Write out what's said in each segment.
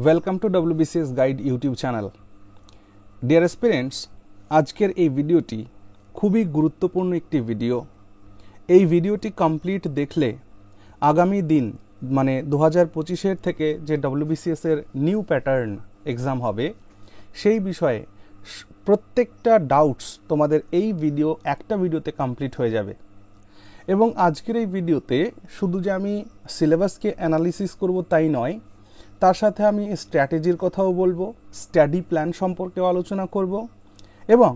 Welcome to WBCS guide YouTube channel. Deer aspirants, আজকের এই ভিডিওটি খুবই গুরুত্বপূর্ণ একটি ভিডিও। এই ভিডিওটি কমপ্লিট দেখলে আগামী দিন মানে 2025-এর থেকে যে WBCS-এর নিউ প্যাটার্ন এক্সাম হবে সেই বিষয়ে প্রত্যেকটা ডাউটস তোমাদের এই একটা ভিডিওতে কমপ্লিট হয়ে যাবে। এবং আজকের এই ভিডিওতে শুধু যে আমি সিলেবাসকে অ্যানালিসিস করব তাই নয়, তার সাথে আমি স্ট্র্যাটেজির কথাও বলবো, স্টাডি প্ল্যান সম্পর্কেও আলোচনা করব এবং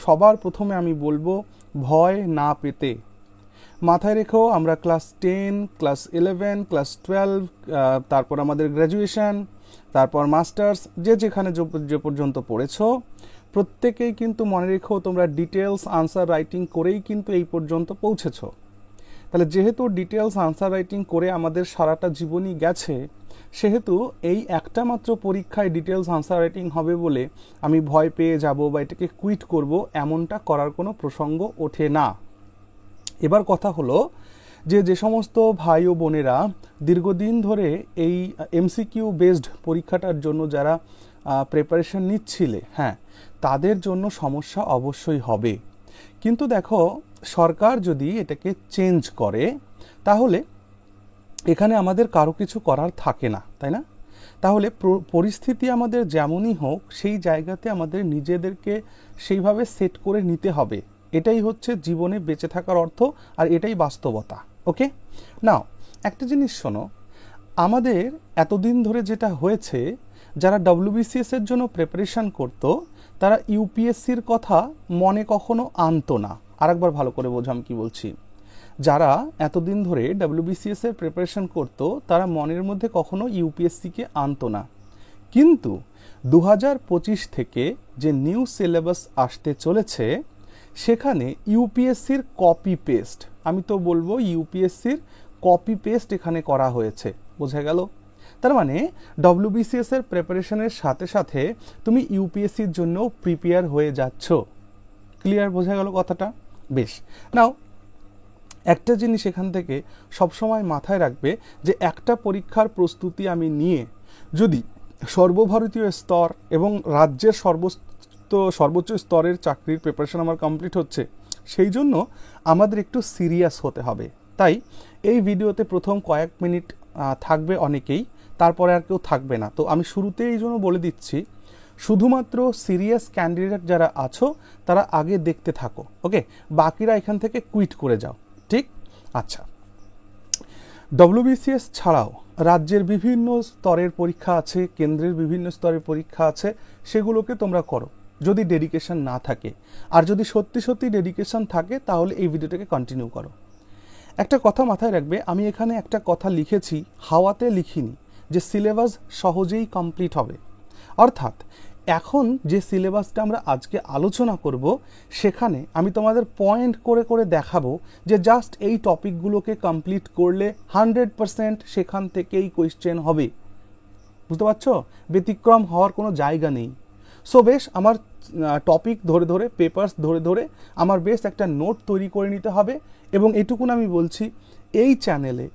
সবার প্রথমে আমি বলবো ভয় না পেতে। মাথায় রেখো আমরা ক্লাস 10, ক্লাস 11, ক্লাস 12, তারপর আমাদের গ্র্যাজুয়েশন, তারপর মাস্টার্স, যেখানে যে পর্যন্ত পড়েছো প্রত্যেকেই কিন্তু মনে রেখো তোমরা ডিটেলস আনসার রাইটিং করেই কিন্তু এই পর্যন্ত পৌঁছেছো। তাহলে যেহেতু ডিটেলস আনসার রাইটিং করে আমাদের সারাটা জীবনই গেছে, সেহেতু এই একটা মাত্র পরীক্ষায় ডিটেলস আনসার রাইটিং হবে বলে আমি ভয় পেয়ে যাব বা এটাকে কুইট করব, এমনটা করার কোনো প্রসঙ্গ ওঠে না। এবার কথা হলো যে সমস্ত ভাই ও বোনেরা দীর্ঘদিন ধরে এই MCQ বেসড পরীক্ষাটার জন্য যারা প্রিপারেশন নিচ্ছিলে, হ্যাঁ, তাদের জন্য সমস্যা অবশ্যই হবে। কিন্তু দেখো, সরকার যদি এটাকে চেঞ্জ করে তাহলে এখানে আমাদের কারো কিছু করার থাকে না, তাই না? তাহলে পরিস্থিতি আমাদের যেমনই হোক সেই জায়গাতে আমাদের নিজেদেরকে সেইভাবে সেট করে নিতে হবে। এটাই হচ্ছে জীবনে বেঁচে থাকার অর্থ, আর এটাই বাস্তবতা। ওকে, নাও একটা জিনিস শোনো, আমাদের এতদিন ধরে যেটা হয়েছে, যারা WBCS এর জন্য প্রিপারেশন করতো তারা UPSCর কথা মনে কখনো আনতো না। আরেকবার ভালো করে বোঝো আমি কি বলছি। যারা এতদিন ধরে WBCS এর প্রিপারেশন করতো তারা মনের মধ্যে কখনো UPSCকে আনতো না। কিন্তু 2025 থেকে যে নিউ সিলেবাস আসতে চলেছে সেখানে UPSCর কপি পেস্ট, আমি তো বলবো UPSCর কপি পেস্ট এখানে করা হয়েছে। বোঝা গেল? তার মানে WBCS এর প্রিপারেশনের সাথে সাথে তুমি UPSCর জন্য প্রিপেয়ার হয়ে যাচ্ছ। ক্লিয়ার? বোঝা গেল কথাটা? বেশ, নাও একটা জিনিস এখান থেকে সবসময় মাথায় রাখবে যে একটা পরীক্ষার প্রস্তুতি আমি নিয়ে যদি সর্বভারতীয় স্তর এবং রাজ্যের সর্বোচ্চ স্তরের চাকরির প্রিপারেশন আমার কমপ্লিট হচ্ছে, সেই জন্য আমাদের একটু সিরিয়াস হতে হবে। তাই এই ভিডিওতে প্রথম কয়েক মিনিট থাকবে অনেকেই, তারপরে আর কেউ থাকবে না। তো আমি শুরুতে এই জন্য বলে দিচ্ছি, শুধুমাত্র সিরিয়াস ক্যান্ডিডেট যারা আছো তারা আগে দেখতে থাকো। ওকে, বাকিরা এখান থেকে কুইট করে যাও। ঠিক? আচ্ছা, WBCS ছাড়াও রাজ্যের বিভিন্ন স্তরের পরীক্ষা আছে, কেন্দ্রের বিভিন্ন স্তরের পরীক্ষা আছে, সেগুলোকে তোমরা করো যদি ডেডিকেশন না থাকে। আর যদি সত্যি ডেডিকেশন থাকে তাহলে এই ভিডিওটাকে কন্টিনিউ করো। একটা কথা মাথায় রাখবে, আমি এখানে একটা কথা লিখেছি, হাওয়াতে লিখিনি, যে সিলেবাস সহজেই কমপ্লিট হবে। অর্থাৎ এখন যে সিলেবাসটা আমরা আজকে আলোচনা করব সেখানে আমি তোমাদের পয়েন্ট করে করে দেখাবো যে জাস্ট এই টপিকগুলোকে কমপ্লিট করলে 100% সেখান থেকেই কোয়েশ্চেন হবে। বুঝতে পারছো? ব্যতিক্রম হওয়ার কোনো জায়গা নেই। সো বেশ, আমার টপিক ধরে ধরে, পেপারস ধরে ধরে আমার বেশ একটা নোট তৈরি করে নিতে হবে। এবং এটুকুন আমি বলছি, এই চ্যানেলে,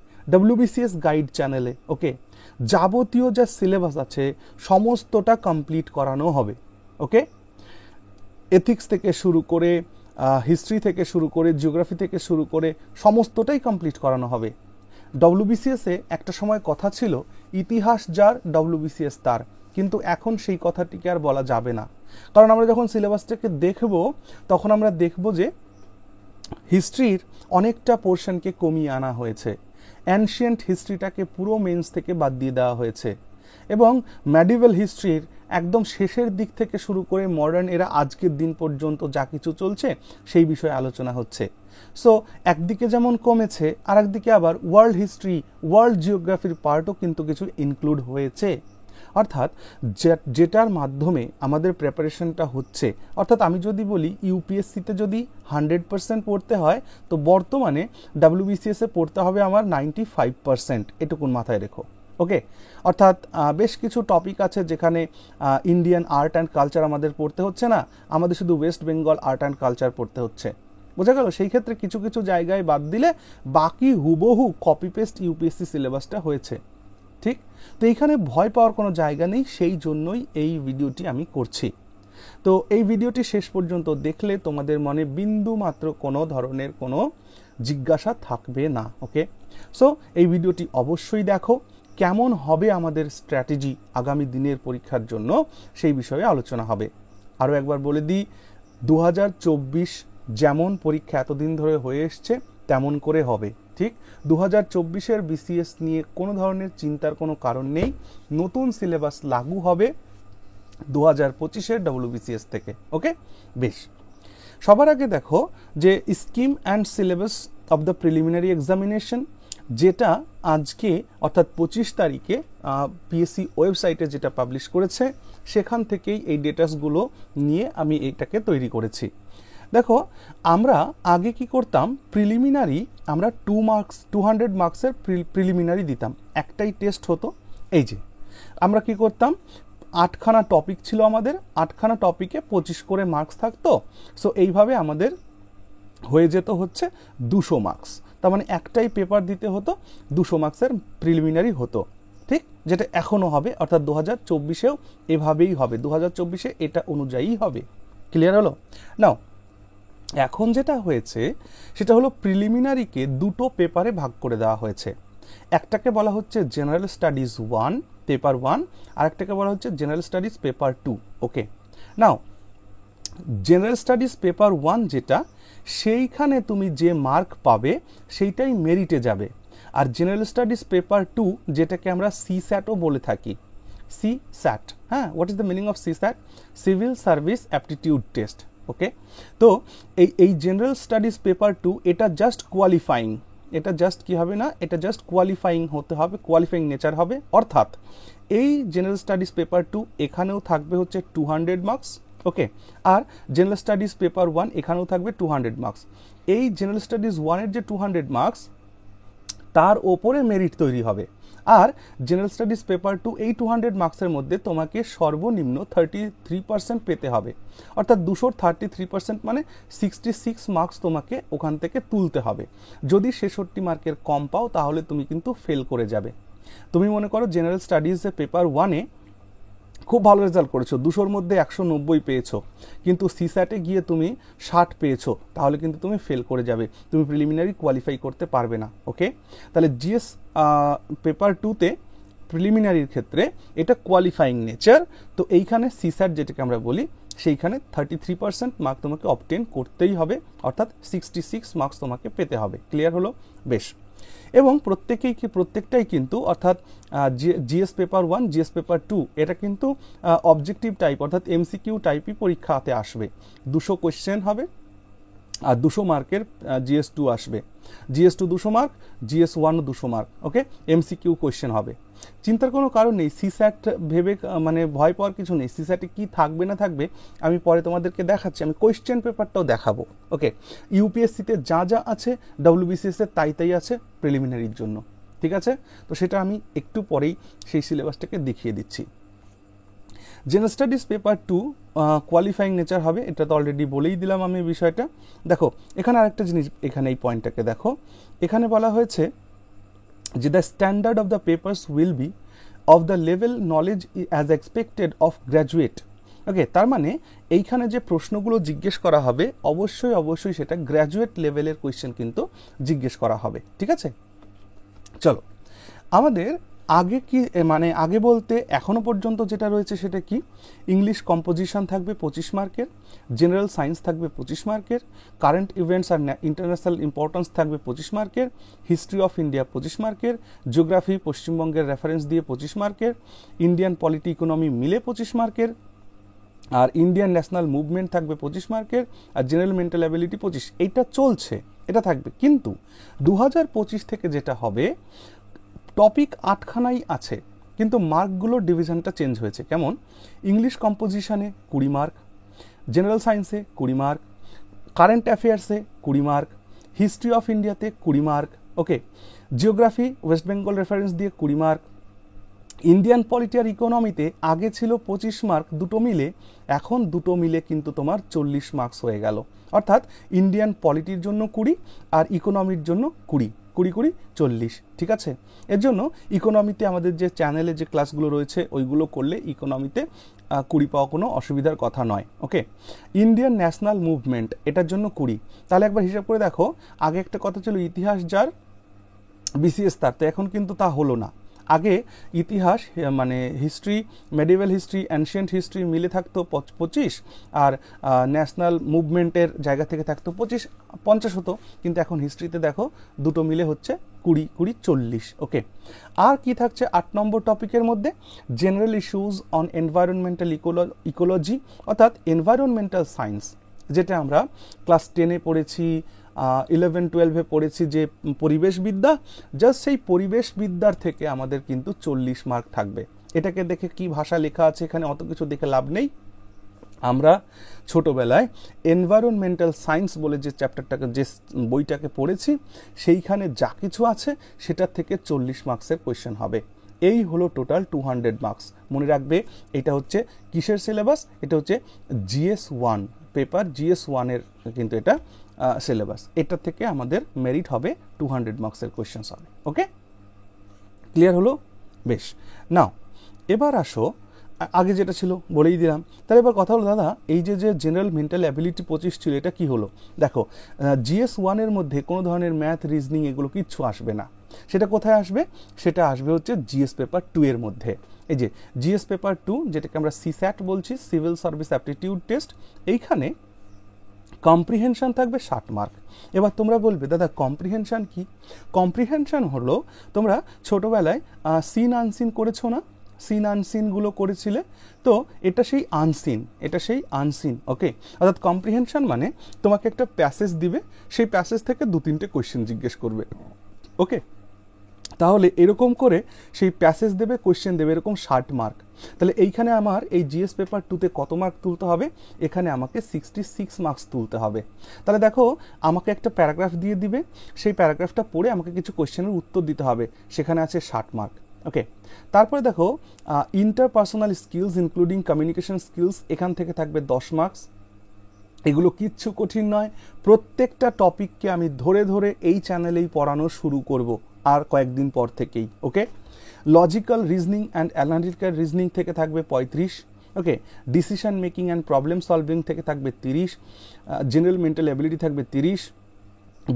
WBCS গাইড চ্যানেলে, ওকে, যাবতীয় যা সিলেবাস আছে সমস্তটা কমপ্লিট করানো হবে। ওকে, এথিক্স থেকে শুরু করে, হিস্ট্রি থেকে শুরু করে, জিওগ্রাফি থেকে শুরু করে সমস্তটাই কমপ্লিট করানো হবে। WBCS-এ একটা সময় কথা ছিল, ইতিহাস যার WBCS তার, কিন্তু এখন সেই কথাটিকে আর বলা যাবে না। কারণ আমরা যখন সিলেবাসটাকে দেখব তখন আমরা দেখব যে হিস্ট্রির অনেকটা পোর্শনকে কমিয়ে আনা হয়েছে, অ্যানশিয়েন্ট হিস্ট্রিটাকে পুরো মেন্স থেকে বাদ দিয়ে দেওয়া হয়েছে, এবং মেডিভেল হিস্ট্রির একদম শেষের দিক থেকে শুরু করে মডার্ন এরা আজকের দিন পর্যন্ত যা কিছু চলছে সেই বিষয়ে আলোচনা হচ্ছে। সো একদিকে যেমন কমেছে, আর একদিকে আবার ওয়ার্ল্ড হিস্ট্রি, ওয়ার্ল্ড জিওগ্রাফির পার্টও কিন্তু কিছু ইনক্লুড হয়েছে। অর্থাৎ যেটার মাধ্যমে আমাদের প্রিপারেশনটা হচ্ছে, অর্থাৎ আমি যদি বলি UPSCতে যদি 100% পড়তে হয় তো বর্তমানে WBCS-এ পড়তে হবে আমার 95%, এটুকুন মাথায় রেখো। ওকে, অর্থাৎ বেশ কিছু টপিক আছে যেখানে ইন্ডিয়ান আর্ট অ্যান্ড কালচার আমাদের পড়তে হচ্ছে না, আমাদের শুধু West Bengal art and culture পড়তে হচ্ছে। বোঝা গেল? সেই ক্ষেত্রে কিছু কিছু জায়গায় বাদ দিলে বাকি হুবহু কপি পেস্ট UPSC সিলেবাসটা হয়েছে। ঠিক? তো এইখানে ভয় পাওয়ার কোনো জায়গা নেই, সেই জন্যই এই ভিডিওটি আমি করছি। তো এই ভিডিওটি শেষ পর্যন্ত দেখলে তোমাদের মনে বিন্দু মাত্র কোনো ধরনের কোনো জিজ্ঞাসা থাকবে না। ওকে, সো এই ভিডিওটি অবশ্যই দেখো। কেমন হবে আমাদের স্ট্র্যাটেজি আগামী দিনের পরীক্ষার জন্য সেই বিষয়ে আলোচনা হবে। আরও একবার বলে দিই, 2024 যেমন পরীক্ষা এতদিন ধরে হয়ে এসছে তেমন করে হবে। ঠিক, 2024-এর বিসিএস নিয়ে কোনো ধরনের চিন্তার কোনো কারণ নেই। নতুন সিলেবাস লাগু হবে 2025-এর WBCS থেকে। ওকে, বেশ। সবার আগে দেখো যে scheme and syllabus of the preliminary examination, যেটা আজকে অর্থাৎ 25 তারিখে পিএসসি ওয়েবসাইটে যেটা পাবলিশ করেছে, সেখান থেকেই এই ডেটাসগুলো নিয়ে আমি এইটাকে তৈরি করেছি। দেখো, আমরা আগে কি করতাম, প্রিলিমিনারি আমরা 200 মার্কসের প্রিলিমিনারি দিতাম, একটাই টেস্ট হতো। এই যে আমরা কি করতাম, 8খানা টপিক ছিল আমাদের, 8খানা টপিকে 25 করে মার্কস থাকতো। সো এইভাবে আমাদের হয়ে যেত হচ্ছে 200 মার্কস। তার মানে একটাই পেপার দিতে হতো, 200 মার্কসের প্রিলিমিনারি হতো। ঠিক, যেটা এখনও হবে, অর্থাৎ 2024-এও এভাবেই হবে, 2024-এ এটা অনুযায়ী হবে। ক্লিয়ার হলো? নাও, এখন যেটা হয়েছে সেটা হলো প্রিলিমিনারিকে দুটো পেপারে ভাগ করে দেওয়া হয়েছে। একটাকে বলা হচ্ছে জেনারেল স্টাডিজ 1 পেপার 1, আর একটাকে বলা হচ্ছে জেনারেল স্টাডিজ পেপার 2। ওকে, নাও জেনারেল স্টাডিজ পেপার 1 যেটা, সেইখানে তুমি যে মার্ক পাবে সেইটাই মেরিটে যাবে। আর জেনারেল স্টাডিজ পেপার 2, যেটাকে আমরা সিস্যাটও বলে থাকি, সিস্যাট, হ্যাঁ, what is the meaning of CSAT? Civil service aptitude test. Okay, তো এই জেনারেল স্টাডিজ পেপার 2 এটা জাস্ট কোয়ালিফাইং, এটা জাস্ট কি হবে না, এটা জাস্ট কোয়ালিফাইং হতে হবে, কোয়ালিফাইং নেচার হবে। অর্থাৎ এই জেনারেল স্টাডিজ পেপার 2 এখানেও থাকবে হচ্ছে 200 মার্কস। ওকে, আর জেনারেল স্টাডিজ পেপার 1 এখানেও থাকবে 200 মার্কস। এই জেনারেল স্টাডিজ 1-এর যে 200 মার্কস, তার ওপরে মেরিট তৈরি হবে। আর জেনারেল স্টাডিজ পেপার 2 এই 200 মার্কসের মধ্যে তোমাকে সর্বনিম্ন 33% পেতে হবে। অর্থাৎ 200-র 33% মানে 66 মার্কস তোমাকে ওখান থেকে তুলতে হবে। যদি 66 মার্কের কম পাও তাহলে তুমি কিন্তু ফেল করে যাবে। তুমি মনে করো জেনারেল স্টাডিজে পেপার 1-এ খুব ভালো রেজাল্ট করেছো, 200-র মধ্যে 190 পেয়েছো, কিন্তু সিস্যাটে গিয়ে তুমি 60 পেয়েছো, তাহলে কিন্তু তুমি ফেল করে যাবে, তুমি প্রিলিমিনারি কোয়ালিফাই করতে পারবে না। ওকে, তাহলে জিএস পেপার 2-তে প্রিলিমিনারির ক্ষেত্রে এটা কোয়ালিফাইং নেচার। তো এইখানে সিস্যাট যেটাকে আমরা বলি, সেইখানে 33% মার্ক তোমাকে অবটেন করতেই হবে, অর্থাৎ 66 মার্কস তোমাকে পেতে হবে। ক্লিয়ার হলো? বেশ। এবং প্রত্যেকটাই কিন্তু অর্থাৎ জিএস পেপার 1, জিএস পেপার 2 এটা কিন্তু অবজেক্টিভ টাইপ, অর্থাৎ এমসিকিউ টাইপই পরীক্ষাতে আসবে। 200 কোয়েশ্চেন হবে আর 200 মার্কের জিএস 2 আসবে। GS 2 200 mark, GS 1 200 mark. Okay, MCQ question হবে। চিন্তার কোনো কারণ নেই, সিস্যাট ভেবে মানে ভয় পাওয়ার কিছু নেই। সিস্যাটে কি থাকবে না থাকবে আমি পরে তোমাদেরকে দেখাচ্ছি, আমি কোয়েশ্চেন পেপারটাও দেখাবো। ওকে, ইউপিএসসিতে যা যা আছে ডব্লিউবিসিএসে তাই আছে প্রিলিমিনারির জন্য। ঠিক আছে, তো সেটা আমি একটু পরেই সেই সিলেবাসটাকে দেখিয়ে দিচ্ছি। General studies paper 2 qualifying nature হবে, এটা তো অলরেডি বলেই দিলাম আমি বিষয়টা। দেখো এখানে আরেকটা জিনিস, এখানে এই পয়েন্টটাকে দেখো, এখানে বলা হয়েছে যে the standard of the papers will be of the level knowledge as expected of graduate. Okay, তার মানে এইখানে যে প্রশ্নগুলো জিজ্ঞেস করা হবে অবশ্যই সেটা গ্র্যাজুয়েট লেভেলের কোয়েশ্চেন কিন্তু জিজ্ঞেস করা হবে। ঠিক আছে, চলো আমাদের আগে কি মানে আগে বলতে এখনো পর্যন্ত যেটা রয়েছে সেটা কি, ইংলিশ কম্পোজিশন থাকবে 25 মার্কের, জেনারেল সায়েন্স থাকবে 25 মার্কের, কারেন্ট ইভেন্টস আর ইন্টারন্যাশনাল ইম্পর্টেন্স থাকবে 25 মার্কের, হিস্ট্রি অফ ইন্ডিয়া 25 মার্কের, জিওগ্রাফি পশ্চিমবঙ্গের রেফারেন্স দিয়ে 25 মার্কের, ইন্ডিয়ান পলিটি ইকোনমি মিলে 25 মার্কের, আর ইন্ডিয়ান ন্যাশনাল মুভমেন্ট থাকবে 25 মার্কের, আর জেনারেল মেন্টাল অ্যাবিলিটি 25। এইটা চলছে, এটা থাকবে। কিন্তু 2025 থেকে যেটা হবে, টপিক 8খানাই আছে কিন্তু মার্কগুলোর ডিভিশনটা চেঞ্জ হয়েছে। কেমন? ইংলিশ কম্পোজিশনে 20 মার্ক, জেনারেল সায়েন্সে 20 মার্ক, কারেন্ট অ্যাফেয়ার্সে 20 মার্ক, হিস্ট্রি অফ ইন্ডিয়াতে 20 mark. Okay, geography West Bengal reference দিয়ে 20 মার্ক, ইন্ডিয়ান পলিটি আর ইকোনমিতে আগে ছিল 25 মার্ক দুটো মিলে, এখন দুটো মিলে কিন্তু তোমার 40 মার্কস হয়ে গেল। অর্থাৎ ইন্ডিয়ান পলিটির জন্য 20 আর ইকোনমির জন্য 20। 20 20 40, ঠিক আছে। এর জন্য ইকোনমিতে আমাদের যে চ্যানেলে যে ক্লাসগুলো রয়েছে ওইগুলো করলে ইকোনমিতে 20 পাওয়া কোনো অসুবিধার কথা নয়। ওকে, ইন্ডিয়ান ন্যাশনাল মুভমেন্ট, এটার জন্য 20। তাহলে একবার হিসাব করে দেখো, আগে একটা কথা ছিল ইতিহাস যার বিসিএস তার, তো এখন কিন্তু তা হলো না। আগে ইতিহাস মানে history, medieval history, ancient history মিলে থাকতো 25, আর ন্যাশনাল মুভমেন্টের জায়গা থেকে থাকতো 50 হতো, কিন্তু এখন হিস্ট্রিতে দেখো দুটো মিলে হচ্ছে 20 20 40। ওকে, আর কি থাকছে 8 নম্বর টপিকের মধ্যে? General issues on environmental ecology, অর্থাৎ এনভায়রনমেন্টাল সায়েন্স, যেটা আমরা ক্লাস 10-এ পড়েছি, 11-12-এ পড়েছি যে পরিবেশবিদ্যা, জাস্ট সেই পরিবেশবিদ্যার থেকে আমাদের কিন্তু 40 মার্ক থাকবে। এটাকে দেখে কি ভাষা লেখা আছে এখানে অত কিছু দেখে লাভ নেই। আমরা ছোটবেলায় এনভায়রনমেন্টাল সায়েন্স বলে যে চ্যাপ্টারটাকে, যে বইটাকে পড়েছি, সেইখানে যা কিছু আছে সেটার থেকে 40 মার্কসের কোয়েশ্চেন হবে। এই হলো টোটাল 200 মার্কস। মনে রাখবে এটা হচ্ছে কিসের সিলেবাস? এটা হচ্ছে GS1 পেপার, GS1-এর কিন্তু এটা সিলেবাস। এটা থেকে আমাদের মেরিট হবে 200 মার্কসের কোয়েশ্চেন্স হবে। ওকে, ক্লিয়ার হলো? বেশ, নাও এবার আসো, আগে যেটা ছিল বলেই দিলাম। তাহলে এবার কথা হলো দাদা, এই যে জেনারেল মেন্টাল অ্যাবিলিটি 25 ছিল, এটা কি হলো? দেখো, GS1-এর মধ্যে কোনো ধরনের ম্যাথ, রিজনিং এগুলো কিচ্ছু আসবে না। সেটা কোথায় আসবে? সেটা আসবে হচ্ছে GS পেপার 2 এর মধ্যে। এই যে GS পেপার 2, যেটাকে আমরা CSAT বলছি, সিভিল সার্ভিস অ্যাপটিটিউড টেস্ট, এইখানে কম্প্রিহেনশন থাকবে 60 মার্ক। এবার তোমরা বলবে দাদা কম্প্রিহেনশন কি? কম্প্রিহেনশন হলো, তোমরা ছোটবেলায় সিন আনসিন করেছো না? সিন আনসিনগুলো করেছিলে, তো এটা সেই আনসিন, এটা সেই আনসিন। ওকে, অর্থাৎ কম্প্রিহেনশন মানে তোমাকে একটা প্যাসেজ দিবে, সেই প্যাসেজ থেকে 2-3টে কোয়েশ্চেন জিজ্ঞেস করবে। ওকে, তাহলে এরকম করে সেই প্যাসেজ দেবে, কোয়েশ্চেন দেবে, এরকম 60 মার্ক। তাহলে এইখানে আমার এই GS পেপার 2-তে কত মার্ক তুলতে হবে? এখানে আমাকে 66 মার্কস তুলতে হবে। তাহলে দেখো, আমাকে একটা প্যারাগ্রাফ দিয়ে দিবে, সেই প্যারাগ্রাফটা পড়ে আমাকে কিছু কোয়েশ্চেনের উত্তর দিতে হবে, সেখানে আছে 60 মার্ক। ওকে, তারপরে দেখো interpersonal skills including communication skills, এখান থেকে থাকবে 10 মার্কস। এগুলো কিচ্ছু কঠিন নয়, প্রত্যেকটা টপিককে আমি ধরে ধরে এই চ্যানেলেই পড়ানো শুরু করব আর কয়েকদিন পর থেকেই। Okay, logical reasoning and analytical reasoning থেকে থাকবে 35। Okay, decision making and problem solving থেকে থাকবে 30, জেনারেল মেন্টাল অ্যাবিলিটি থাকবে 30,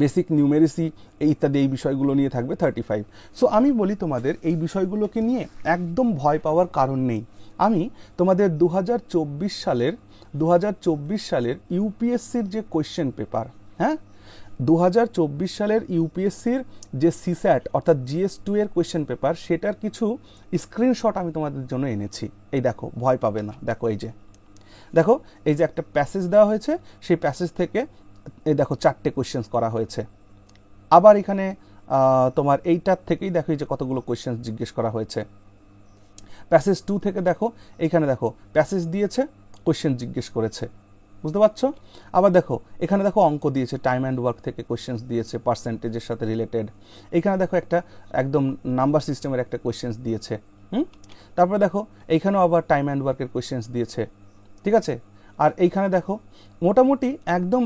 বেসিক নিউমেরেসি ইত্যাদি এই বিষয়গুলো নিয়ে থাকবে 35। সো আমি বলি তোমাদের এই বিষয়গুলোকে নিয়ে একদম ভয় পাওয়ার কারণ নেই। আমি তোমাদের 2024 সালের ইউপিএসসির যে কোয়েশ্চেন পেপার, হ্যাঁ 2024 সালের ইউপিএসসির যে CSAT অর্থাৎ GS2 এর কোয়েশ্চেন পেপার, সেটার কিছু স্ক্রিনশট আমি তোমাদের জন্য এনেছি। এই দেখো, ভয় পাবে না। দেখো দেখো এই যে একটা প্যাসেজ দেওয়া হয়েছে, সেই প্যাসেজ থেকে এই দেখো 4টে কোয়েশ্চেন্স করা হয়েছে। আবার এখানে তোমার এইটার থেকেই দেখো এই যে কতগুলো কোয়েশ্চেন জিজ্ঞেস করা হয়েছে। প্যাসেজ 2 থেকে দেখো, এইখানে দেখো প্যাসেজ দিয়েছে, কোয়েশ্চেন জিজ্ঞেস করেছে, বুঝতে পারছো? আবার দেখো এখানে দেখো অঙ্ক দিয়েছে, টাইম অ্যান্ড ওয়ার্ক থেকে কোয়েশ্চেন্স দিয়েছে পার্সেন্টেজের সাথে রিলেটেড। এখানে দেখো একটা একদম নাম্বার সিস্টেমের একটা কোয়েশ্চেন্স দিয়েছে। তারপরে দেখো এইখানেও আবার টাইম অ্যান্ড ওয়ার্কের কোয়েশ্চেন্স দিয়েছে, ঠিক আছে। আর এইখানে দেখো মোটামুটি একদম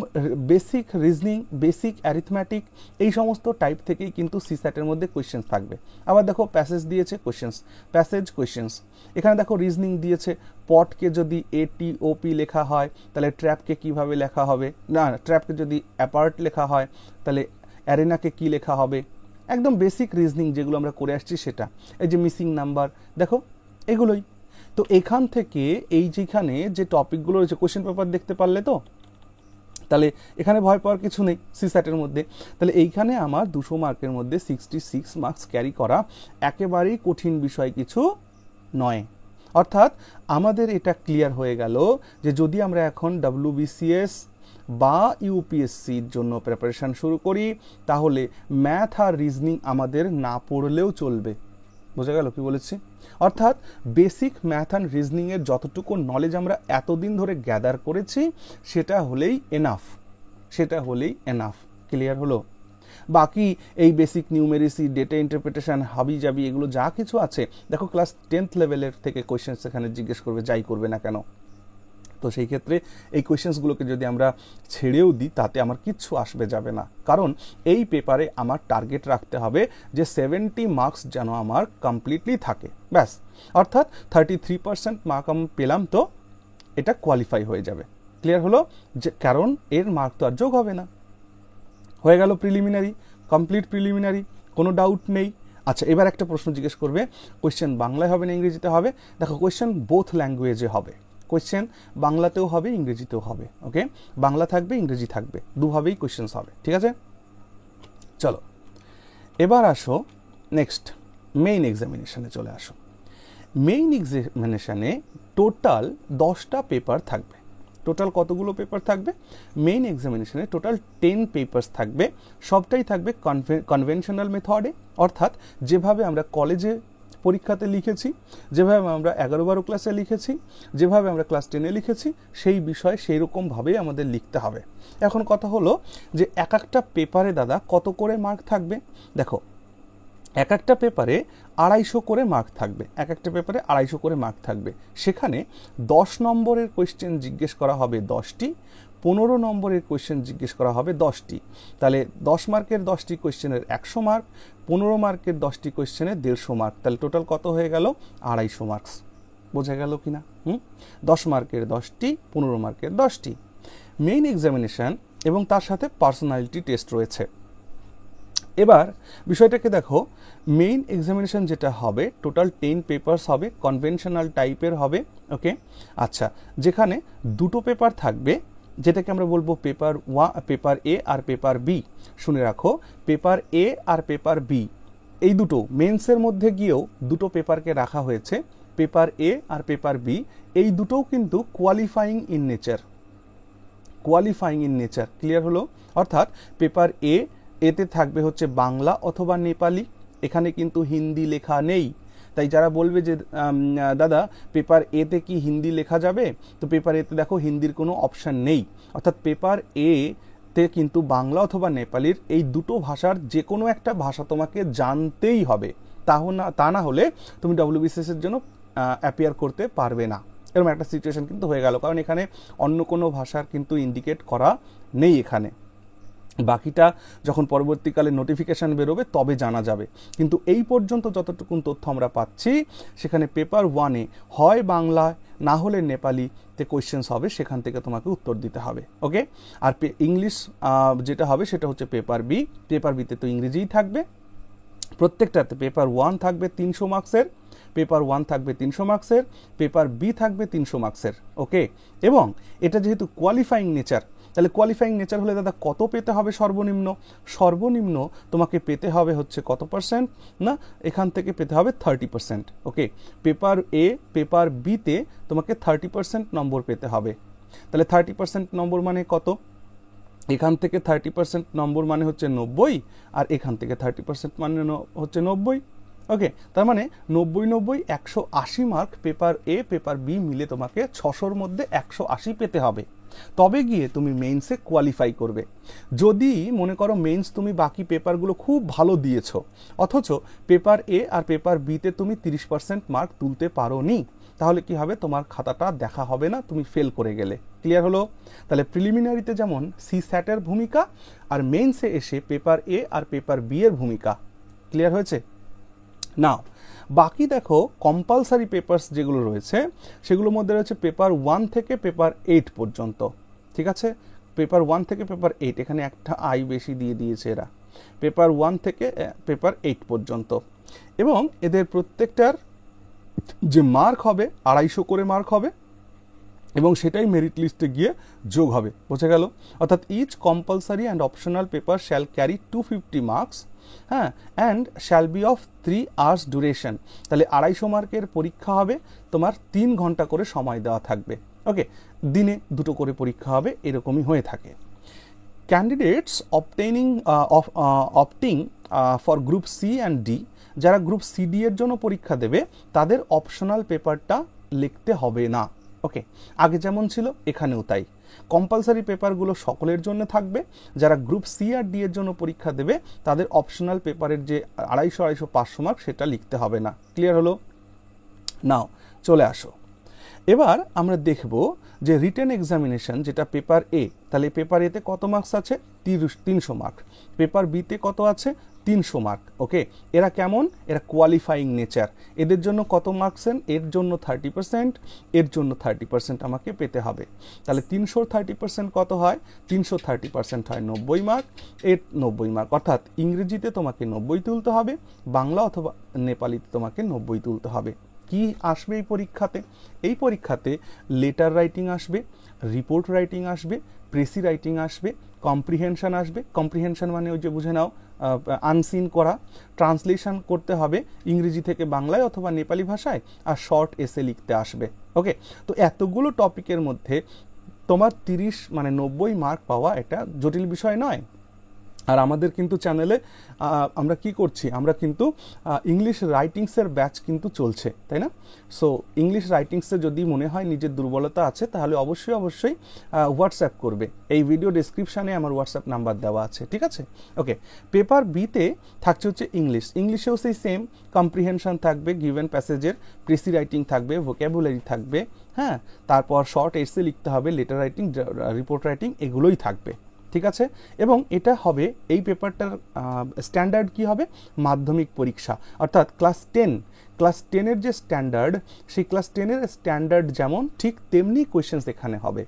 বেসিক রিজনিং, বেসিক অ্যারিথমেটিক, এই সমস্ত টাইপ থেকেই কিন্তু CSAT-এর মধ্যে কোয়েশ্চেন্স থাকবে। আবার দেখো প্যাসেজ দিয়েছে, কোয়েশ্চেন্স, প্যাসেজ, কোয়েশ্চেন্স। এখানে দেখো রিজনিং দিয়েছে, পটকে যদি ATOP লেখা হয় তাহলে ট্র্যাপকে কিভাবে লেখা হবে, না ট্র্যাপকে যদি অ্যাপার্ট লেখা হয় তাহলে অ্যারেনাকে কি লেখা হবে, একদম বেসিক রিজনিং যেগুলো আমরা করে আসছি সেটা। এই যে মিসিং নাম্বার, দেখো এগুলোই। তো এখান থেকে এই যেখানে যে টপিকগুলো রয়েছে, কোয়েশ্চেন পেপার দেখতে পারলে তো, তাহলে এখানে ভয় পাওয়ার কিছু নেই CSAT-এর মধ্যে। তাহলে এইখানে আমার 200 মার্কের মধ্যে 66 মার্কস ক্যারি করা একেবারেই কঠিন বিষয় কিছু নয়। অর্থাৎ আমাদের এটা ক্লিয়ার হয়ে গেল যে যদি আমরা এখন WBCS বা ইউপিএসসির জন্য প্রিপারেশন শুরু করি, তাহলে ম্যাথ আর রিজনিং আমাদের না পড়লেও চলবে। বোঝা গেল কি বলেছি? অর্থাৎ বেসিক ম্যাথ অ্যান্ড রিজনিংয়ের যতটুকু নলেজ আমরা এতদিন ধরে গ্যাদার করেছি সেটা হলেই এনাফ, সেটা হলেই এনাফ। ক্লিয়ার হলো? বাকি এই বেসিক নিউমেরেসি, ডেটা ইন্টারপ্রিটেশন, হাবি জাবি এগুলো যা কিছু আছে, দেখো ক্লাস 10th লেভেলের থেকে কোয়েশ্চেন সেখানে জিজ্ঞেস করবে, যাই করবে না কেন। তো সেই ক্ষেত্রে এই কোয়েশ্চেন্সগুলোকে যদি আমরা ছেড়েও দিই তাতে আমার কিচ্ছু আসবে যাবে না, কারণ এই পেপারে আমার টার্গেট রাখতে হবে যে 70 মার্কস যেন আমার কমপ্লিটলি থাকে, ব্যাস। অর্থাৎ 33% মার্ক আমি পেলাম, তো এটা কোয়ালিফাই হয়ে যাবে। ক্লিয়ার হলো? যে কারণ এর মার্ক তো আর যোগ হবে না। হয়ে গেল প্রিলিমিনারি, কমপ্লিট প্রিলিমিনারি, কোনো ডাউট নেই। আচ্ছা, এবার একটা প্রশ্ন জিজ্ঞেস করবে, কোয়েশ্চেন বাংলায় হবে না ইংরেজিতে হবে? দেখো, কোয়েশ্চেন বোথ ল্যাঙ্গুয়েজে হবে। কোয়েশ্চেন বাংলাতেও হবে, ইংরেজিতেও হবে। ওকে, বাংলা থাকবে, ইংরেজি থাকবে, দুভাবেই কোয়েশ্চেন্স হবে। ঠিক আছে, চলো এবার আসো নেক্সট মেইন এক্সামিনেশনে চলে আসো। মেইন এক্সামিনেশনে টোটাল 10টা পেপার থাকবে। টোটাল কতগুলো পেপার থাকবে? মেইন এক্সামিনেশনে টোটাল 10 পেপার্স থাকবে। সবটাই থাকবে কনভেনশনাল মেথডে, অর্থাৎ যেভাবে আমরা কলেজে পরীক্ষাতে লিখেছি, যেভাবে আমরা 11-12 ক্লাসে লিখেছি, যেভাবে আমরা ক্লাস 10-এ লিখেছি, সেই বিষয়ে সেই রকমভাবেই আমাদের লিখতে হবে। এখন কথা হলো যে এক একটা পেপারে দাদা কত করে মার্ক থাকবে? দেখো, এক একটা পেপারে 250 করে মার্ক থাকবে, এক একটা পেপারে 250 করে মার্ক থাকবে। সেখানে 10 নম্বরের কোয়েশ্চেন জিজ্ঞেস করা হবে 10টি, 15 নম্বরের কোয়েশ্চেন জিজ্ঞেস করা হবে 10টি। তাহলে 10 মার্কের 10টি কোয়েশ্চেনের 100 মার্ক, 15 মার্কের 10টি কোয়েশ্চেনের 150 মার্ক, তাহলে টোটাল কত হয়ে গেল? 250 মার্কস। বোঝা গেল কি না? 10 মার্কের 10টি, 15 মার্কের 10টি। মেইন এক্সামিনেশন এবং তার সাথে পার্সোনালিটি টেস্ট রয়েছে। এবার বিষয়টাকে দেখো, মেইন এক্সামিনেশন যেটা হবে টোটাল 10 পেপারস হবে, কনভেনশনাল টাইপের হবে। ওকে, আচ্ছা, যেখানে দুটো পেপার থাকবে, যেটাকে আমরা বলবো পেপার এ আর পেপার বি। শুনে রাখো, পেপার এ আর পেপার বি এই দুটো মেন্সের মধ্যে গিয়েও দুটো পেপারকে রাখা হয়েছে, পেপার এ আর পেপার বি। এই দুটোও কিন্তু qualifying in nature, qualifying in nature. Clear হলো? অর্থাৎ পেপার এতে থাকবে হচ্ছে বাংলা অথবা নেপালি, এখানে কিন্তু হিন্দি লেখা নেই। তাই যারা বলবে যে দাদা পেপার এতে কি হিন্দি লেখা যাবে, তো পেপার এতে দেখো হিন্দির কোনো অপশান নেই। অর্থাৎ পেপার এতে কিন্তু বাংলা অথবা নেপালির এই দুটো ভাষার যে কোনো একটা ভাষা তোমাকে জানতেই হবে, তা না হলে তুমি WBCS এর জন্য অ্যাপিয়ার করতে পারবে না। এরকম একটা সিচুয়েশন কিন্তু হয়ে গেল, কারণ এখানে অন্য কোনো ভাষার কিন্তু ইন্ডিকেট করা নেই। এখানে বাকিটা যখন পরবর্তীকালে নোটিফিকেশান বেরোবে তবে জানা যাবে, কিন্তু এই পর্যন্ত যতটুকুন তথ্য আমরা পাচ্ছি সেখানে পেপার 1-এ হয় বাংলায় না হলে নেপালিতে কোয়েশ্চেন্স হবে, সেখান থেকে তোমাকে উত্তর দিতে হবে। ওকে, আর ইংলিশ যেটা হবে সেটা হচ্ছে পেপার বি। পেপার বিতে তো ইংরেজিই থাকবে। প্রত্যেকটাতে পেপার 1 থাকবে 300 মার্কসের, পেপার 1 থাকবে 300 মার্কসের, পেপার বি থাকবে 300 মার্কসের। ওকে, এবং এটা যেহেতু কোয়ালিফাইং নেচার, তাহলে কোয়ালিফাইং নেচার হলে দাদা কত পেতে হবে? সর্বনিম্ন তোমাকে পেতে হবে হচ্ছে কত পার্সেন্ট না, এখান থেকে পেতে হবে 30%। ওকে, পেপার এ পেপার বিতে তোমাকে 30% নম্বর পেতে হবে। তাহলে 30% নম্বর মানে কত? এখান থেকে 30% নম্বর মানে হচ্ছে 90, আর এখান থেকে 30% মানে হচ্ছে 90। ওকে, তার মানে 90 180 mark paper a paper B মিলে তোমাকে 600-র মধ্যে 180 পেতে হবে, তবে গিয়ে তুমি মেইনসে কোয়ালিফাই করবে। যদি মনে করো মেইনস তুমি বাকি পেপারগুলো খুব ভালো দিয়েছো, অথচ পেপার এ আর পেপার বিতে তুমি 30% মার্ক তুলতে পারোনি, তাহলে কি হবে? তোমার খাতাটা দেখা হবে না, তুমি ফেল করে গেলে। ক্লিয়ার হলো? তাহলে প্রিলিমিনারিতে যেমন CSAT-এর ভূমিকা, আর মেইনসে এসে পেপার এ আর পেপার বি এর ভূমিকা। ক্লিয়ার হয়েছে? নাও বাকি দেখো, কম্পালসারি পেপারস যেগুলো রয়েছে সেগুলোর মধ্যে রয়েছে পেপার 1 থেকে পেপার 8 পর্যন্ত। ঠিক আছে, পেপার 1 থেকে পেপার 8, এখানে একটা আই বেশি দিয়ে দিয়েছে এরা। পেপার 1 থেকে পেপার 8 পর্যন্ত, এবং এদের প্রত্যেকটার যে মার্ক হবে 250 করে মার্ক হবে, এবং সেটাই মেরিট লিস্টে গিয়ে যোগ হবে। বোঝা গেল? অর্থাৎ each compulsory and optional paper shall carry 250 marks, হ্যাঁ, and shall be of 3 hours duration. তাহলে 250 মার্কের পরীক্ষা হবে, তোমার 3 ঘন্টা করে সময় দেওয়া থাকবে। ওকে, দিনে 2টো করে পরীক্ষা হবে, এরকমই হয়ে থাকে। Candidates opting for group C and D, যারা গ্রুপ CD এর জন্য পরীক্ষা দেবে তাদের অপশনাল পেপারটা লিখতে হবে না। ওকে, আগে যেমন ছিল এখানেও তাই। কম্পালসারি পেপারগুলো সকলের জন্য থাকবে, যারা গ্রুপ সি আর ডি এর জন্য পরীক্ষা দেবে তাদের অপশনাল পেপারের যে 250, 500 মার্ক সেটা লিখতে হবে না। ক্লিয়ার হলো? নাও চলে আসো, এবার আমরা দেখব যে রিটেন এক্সামিনেশন যেটা পেপার এ, তাহলে পেপার এতে কত মার্কস আছে? 300 মার্ক। পেপার বিতে কত আছে? 300 মার্ক। ওকে, এরা কেমন? এরা কোয়ালিফাইং নেচার। এদের জন্য কত মার্কস? এর জন্য 30%, এর জন্য 30% আমাকে পেতে হবে। তাহলে 300 30% কত হয়? 330% হয় 90 মার্ক, এর 90 মার্ক। অর্থাৎ ইংরেজিতে তোমাকে 90 তুলতে হবে, বাংলা অথবা নেপালিতে তোমাকে 90 তুলতে হবে। কি আসবে এই পরীক্ষাতে? এই পরীক্ষাতে লেটার রাইটিং আসবে, রিপোর্ট রাইটিং আসবে, প্রেসি রাইটিং আসবে, কম্প্রিহেনশন আসবে। কম্প্রিহেনশন মানে ওই যে বুঝে নাও, আনসিন করা, ট্রান্সলেশন করতে হবে ইংরেজি থেকে বাংলায় অথবা নেপালি ভাষায়, আর শর্ট এসে লিখতে আসবে। ওকে, তো এতগুলো টপিকের মধ্যে তোমার 30 মানে 90 মার্ক পাওয়া এটা জটিল বিষয় নয়। আর আমাদের কিন্তু চ্যানেলে আমরা কি করছি? আমরা কিন্তু ইংলিশ রাইটিংসের ব্যাচ কিন্তু চলছে, তাই না? সো ইংলিশ রাইটিংসে যদি মনে হয় নিজের দুর্বলতা আছে, তাহলে অবশ্যই হোয়াটসঅ্যাপ করবে। এই ভিডিও ডেসক্রিপশানে আমার হোয়াটসঅ্যাপ নাম্বার দেওয়া আছে, ঠিক আছে? ওকে, পেপার বিতে থাকছে হচ্ছে ইংলিশেও সেই সেম কম্প্রিহেনশন থাকবে, গিভেন প্যাসেজের, প্রেসি রাইটিং থাকবে, ভোক্যাবুলারি থাকবে, হ্যাঁ, তারপর শর্ট এসে লিখতে হবে, লেটার রাইটিং, রিপোর্ট রাইটিং, এগুলোই থাকবে, ঠিক আছে? এবং এটা হবে, এই পেপারটার স্ট্যান্ডার্ড কি হবে? মাধ্যমিক পরীক্ষা, অর্থাৎ ক্লাস 10-এর যে স্ট্যান্ডার্ড, সেই ক্লাস 10-এর স্ট্যান্ডার্ড যেমন ঠিক তেমনি কোয়েশ্চেন্স এখানে হবে।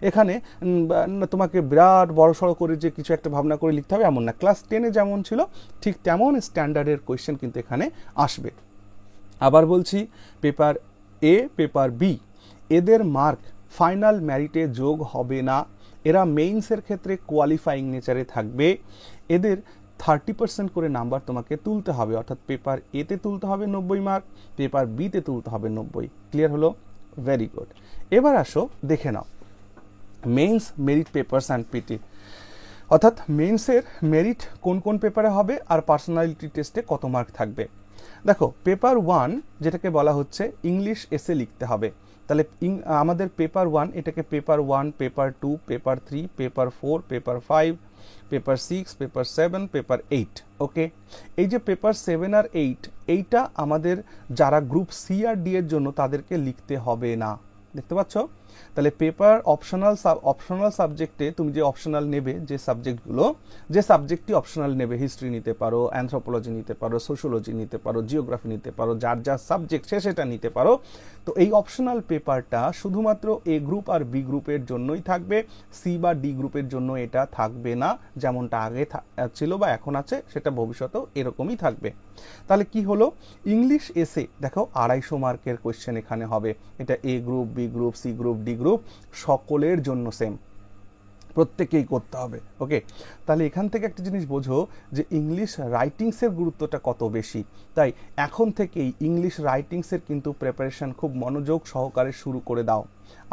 এখানে তোমাকে বিরাট বড়সড় করে যে কিছু একটা ভাবনা করে লিখতে হবে এমন না। ক্লাস 10-এ যেমন ছিল ঠিক তেমন স্ট্যান্ডার্ডের কোয়েশ্চেন কিন্তু এখানে আসবে। আবার বলছি, পেপার এ, পেপার বি, এদের মার্ক ফাইনাল মেরিটে যোগ হবে না। এরা মেইনসের ক্ষেত্রে কোয়ালিফাইং নেচারে থাকবে। এদের 30% করে নাম্বার তোমাকে তুলতে হবে, অর্থাৎ পেপার এতে তুলতে হবে 90 মার্ক, পেপার বিতে তুলতে হবে 90। ক্লিয়ার হলো? Very good. এবার আসো দেখে নাও mains merit papers and PT, অর্থাৎ মেইনসের মেরিট কোন কোন পেপারে হবে আর পার্সোনালিটি টেস্টে কত মার্ক থাকবে। দেখো, পেপার 1 যেটাকে বলা হচ্ছে ইংলিশ এসে লিখতে হবে, তাহলে আমাদের পেপার 1 এটাকে paper 1, paper 2, paper 3, paper 4, paper 5, paper 6, paper 7, paper 8। ওকে, এই যে পেপার 7 আর 8, এইটা আমাদের যারা গ্রুপ সি আর ডি এর জন্য তাদেরকে লিখতে হবে না। দেখতে পাচ্ছ? তাহলে পেপার অপশনাল সাবজেক্টে তুমি যে অপশনাল নেবে, যে সাবজেক্টটি অপশনাল নেবে, হিস্ট্রি নিতে পারো, অ্যানথ্রোপোলজি নিতে পারো, সোশ্যোলজি নিতে পারো, জিওগ্রাফি নিতে পারো, যার সাবজেক্ট সেটা নিতে পারো। তো এই অপশনাল পেপারটা শুধুমাত্র এ গ্রুপ আর বি গ্রুপের জন্যই থাকবে, সি বা ডি গ্রুপের জন্য এটা থাকবে না। যেমনটা আগে ছিল বা এখন আছে, সেটা ভবিষ্যতেও এরকমই থাকবে। তাহলে কি হলো? ইংলিশ এসে দেখো 250 মার্কের কোয়েশ্চেন এখানে হবে। এটা A group, B group, C group, D group সকলের জন্য সেম, প্রত্যেকেই করতে হবে। ওকে, তাহলে এখান থেকে একটা জিনিস বোঝো যে ইংলিশ রাইটিংসের গুরুত্বটা কত বেশি। তাই এখন থেকেই ইংলিশ রাইটিংসের কিন্তু প্রিপারেশন খুব মনোযোগ সহকারে শুরু করে দাও।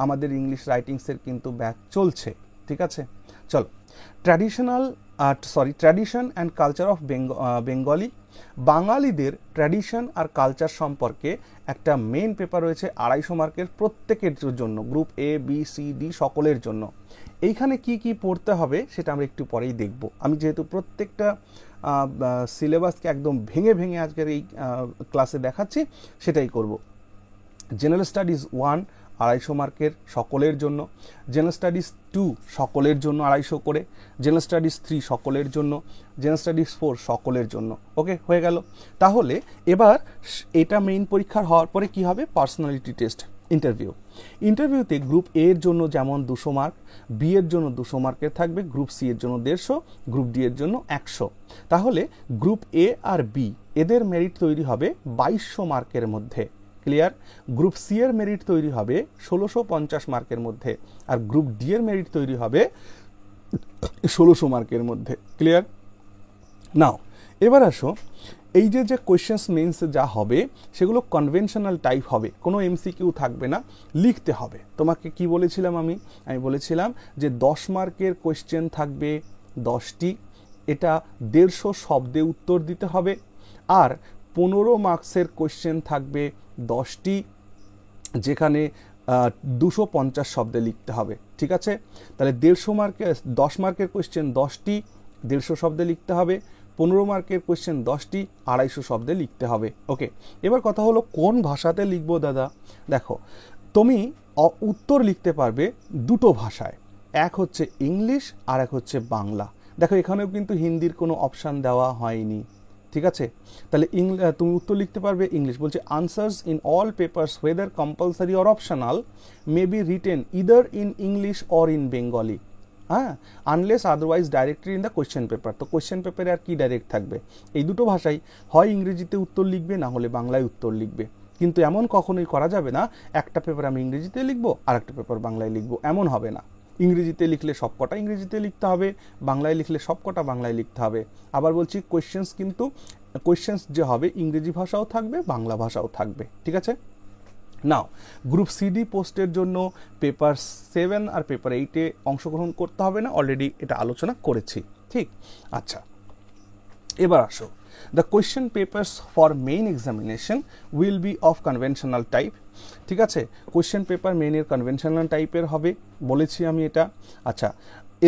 আমাদের ইংলিশ রাইটিংসের কিন্তু ব্যাচ চলছে, ঠিক আছে? চলো, tradition and culture of Bengali, বাঙালিদের ট্র্যাডিশন আর কালচার সম্পর্কে একটা মেইন পেপার রয়েছে 250 মার্কের, প্রত্যেকের জন্য, group A, B, C, D সকলের জন্য। এইখানে কি কি পড়তে হবে সেটা আমরা একটু পরেই দেখব। আমি যেহেতু প্রত্যেকটা সিলেবাসকে একদম ভেঙে ভেঙে আজকের এই ক্লাসে দেখাচ্ছি, সেটাই করব। জেনারেল স্টাডিজ 1 250 মার্কের সকলের জন্য, জেনারেল স্টাডিজ 2 সকলের জন্য 250 করে, জেনারেল স্টাডিজ 3 সকলের জন্য, জেনারেল স্টাডিজ 4 সকলের জন্য। ওকে, হয়ে গেল। তাহলে এবার এটা মেইন পরীক্ষার হওয়ার পরে কি হবে? পার্সোনালিটি টেস্ট, ইন্টারভিউতে গ্রুপ এ এর জন্য যেমন 200 মার্ক, বি এর জন্য 200 মার্কের থাকবে, গ্রুপ সি এর জন্য 150, গ্রুপ ডি এর জন্য 100। তাহলে গ্রুপ এ আর বি এদের মেরিট তৈরি হবে 2200 মার্কের মধ্যে। ক্লিয়ার? গ্রুপ সি এর মেরিট তৈরি হবে 1650 মার্কের মধ্যে, আর গ্রুপ ডি এর মেরিট তৈরি হবে 1600 মার্কের মধ্যে। ক্লিয়ার? নাও এবার আসো, এই যে কোয়েশ্চেন্স মেইনস যা হবে সেগুলো কনভেনশনাল টাইপ হবে, কোনো এমসিকিউ থাকবে না, লিখতে হবে। তোমাকে কি বলেছিলাম আমি বলেছিলাম যে 10 মার্কের কোয়েশ্চেন থাকবে 10টি, এটা 150 শব্দে উত্তর দিতে হবে, আর 15 মার্কসের কোয়েশ্চেন থাকবে 10টি, যেখানে 250 শব্দে লিখতে হবে। ঠিক আছে? তাহলে 10 মার্কের কোয়েশ্চেন 10টি, 150 শব্দে লিখতে হবে, 15 মার্কের কোয়েশ্চেন 10টি, 250 শব্দে লিখতে হবে। ওকে, এবার কথা হলো কোন ভাষাতে লিখবো দাদা? দেখো, তুমি উত্তর লিখতে পারবে দুটো ভাষায়, এক হচ্ছে ইংলিশ আর এক হচ্ছে বাংলা। দেখো এখানেও কিন্তু হিন্দির কোনো অপশান দেওয়া হয়নি, ঠিক আছে? তাহলে তুমি উত্তর লিখতে পারবে ইংলিশ। বলছে answers in all papers whether compulsory or optional may be written either in English or in Bengali, হ্যাঁ, unless otherwise directly in the question paper. তো কোয়েশ্চেন পেপারে আর কি ডাইরেক্ট থাকবে? এই দুটো ভাষাই, হয় ইংরেজিতে উত্তর লিখবে, না হলে বাংলায় উত্তর লিখবে। কিন্তু এমন কখনোই করা যাবে না একটা পেপার আমি ইংরেজিতে লিখবো আর একটা পেপার বাংলায় লিখবো, এমন হবে না। ইংরেজিতে লিখলে সবকটা ইংরেজিতে লিখতে হবে, বাংলায় লিখলে সবকটা বাংলায় লিখতে হবে। আবার বলছি কোয়েশ্চেন্স কিন্তু কোয়েশ্চেন্স যে হবে ইংরেজি ভাষাও থাকবে, বাংলা ভাষাও থাকবে, ঠিক আছে? নাও গ্রুপ সিডি পোস্টের জন্য পেপার 7 আর পেপার 8-এ অংশগ্রহণ করতে হবে না, অলরেডি এটা আলোচনা করেছি, ঠিক? আচ্ছা, এবার আসো, the question papers for main examination will be of conventional type, ঠিক আছে? কোয়েশ্চেন পেপার মেইনের কনভেনশনাল টাইপের হবে, বলেছি আমি এটা। আচ্ছা,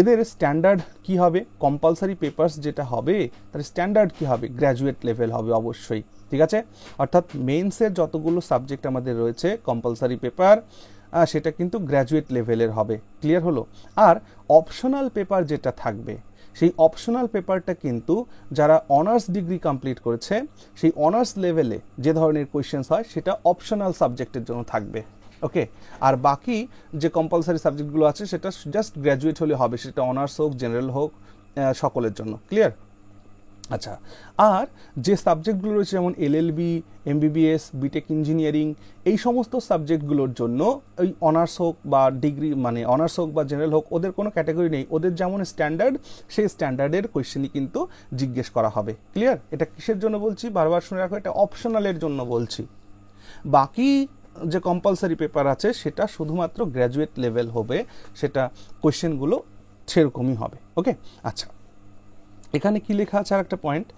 এদের স্ট্যান্ডার্ড কি হবে? কম্পালসারি পেপার্স যেটা হবে তার স্ট্যান্ডার্ড কি হবে? গ্র্যাজুয়েট লেভেল হবে অবশ্যই, ঠিক আছে? অর্থাৎ মেইনসের যতগুলো সাবজেক্ট আমাদের রয়েছে কম্পালসারি পেপার, সেটা কিন্তু গ্র্যাজুয়েট লেভেলের হবে, ক্লিয়ার হলো? আর অপশনাল পেপার যেটা থাকবে সেই অপশনাল পেপারটা কিন্তু যারা অনার্স ডিগ্রি কমপ্লিট করেছে সেই অনার্স লেভেলে যে ধরনের কোয়েশ্চেন্স হয় সেটা অপশনাল সাবজেক্টের জন্য থাকবে, ওকে? আর বাকি যে কম্পালসারি সাবজেক্টগুলো আছে সেটা জাস্ট গ্র্যাজুয়েট হলে হবে, সেটা অনার্স হোক জেনারেল হোক, সকলের জন্য, ক্লিয়ার? আচ্ছা, আর যে সাবজেক্টগুলো রয়েছে যেমন এলএলবি, এমবিবিএস, বিটেক ইঞ্জিনিয়ারিং, এই সমস্ত সাবজেক্টগুলোর জন্য ওই অনার্স হোক বা ডিগ্রি মানে অনার্স হোক বা জেনারেল হোক ওদের কোনো ক্যাটাগরি নেই, ওদের যেমন স্ট্যান্ডার্ড সেই স্ট্যান্ডার্ডের কোয়েশ্চেনই কিন্তু জিজ্ঞেস করা হবে, ক্লিয়ার? এটা কিসের জন্য বলছি বারবার শুনে রাখো, এটা অপশনালের জন্য বলছি। বাকি যে কম্পালসারি পেপার আছে সেটা শুধুমাত্র গ্র্যাজুয়েট লেভেল হবে, সেটা কোয়েশ্চেনগুলো সেরকমই হবে, ওকে? আচ্ছা, এখানে কি লেখা আছে আর একটা point,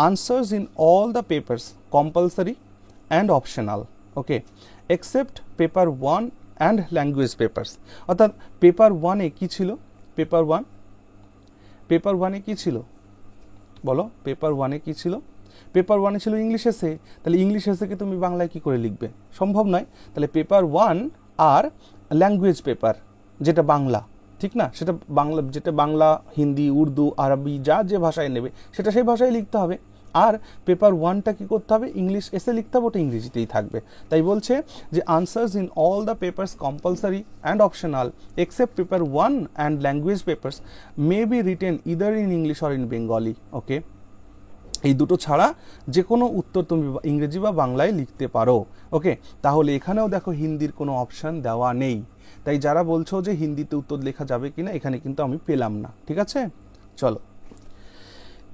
answers in all the papers compulsory and optional, okay, except paper 1 and language papers. অর্থাৎ পেপার 1-এ কি ছিল? পেপার 1-এ কি ছিল বলো? পেপার 1-এ কি ছিল? পেপার 1-এ ছিল ইংলিশ এসে। তাহলে ইংলিশ এসেকে তুমি বাংলায় কি করে লিখবে? সম্ভব নয়। তাহলে পেপার 1 আর ল্যাঙ্গুয়েজ পেপার যেটা বাংলা, ঠিক না? সেটা বাংলা, যেটা বাংলা, হিন্দি, উর্দু, আরবি যা যে ভাষায় নেবে সেটা সেই ভাষায় লিখতে হবে। আর পেপার 1টা কি করতে হবে? ইংলিশ এসে লিখতে হবে, ওটা ইংরেজিতেই থাকবে। তাই বলছে যে answers in all the papers compulsory and optional except paper 1 and language papers may be written either in English or in Bengali, okay? এই দুটো ছাড়া যে কোনো উত্তর তুমি ইংরেজি বা বাংলায় লিখতে পারো, ওকে? তাহলে এখানেও দেখো হিন্দির কোনো অপশান দেওয়া নেই। তাই যারা বলছো যে হিন্দিতে উত্তর লেখা যাবে কিনা, এখানে কিন্তু আমি পেলাম না, ঠিক আছে? চলো,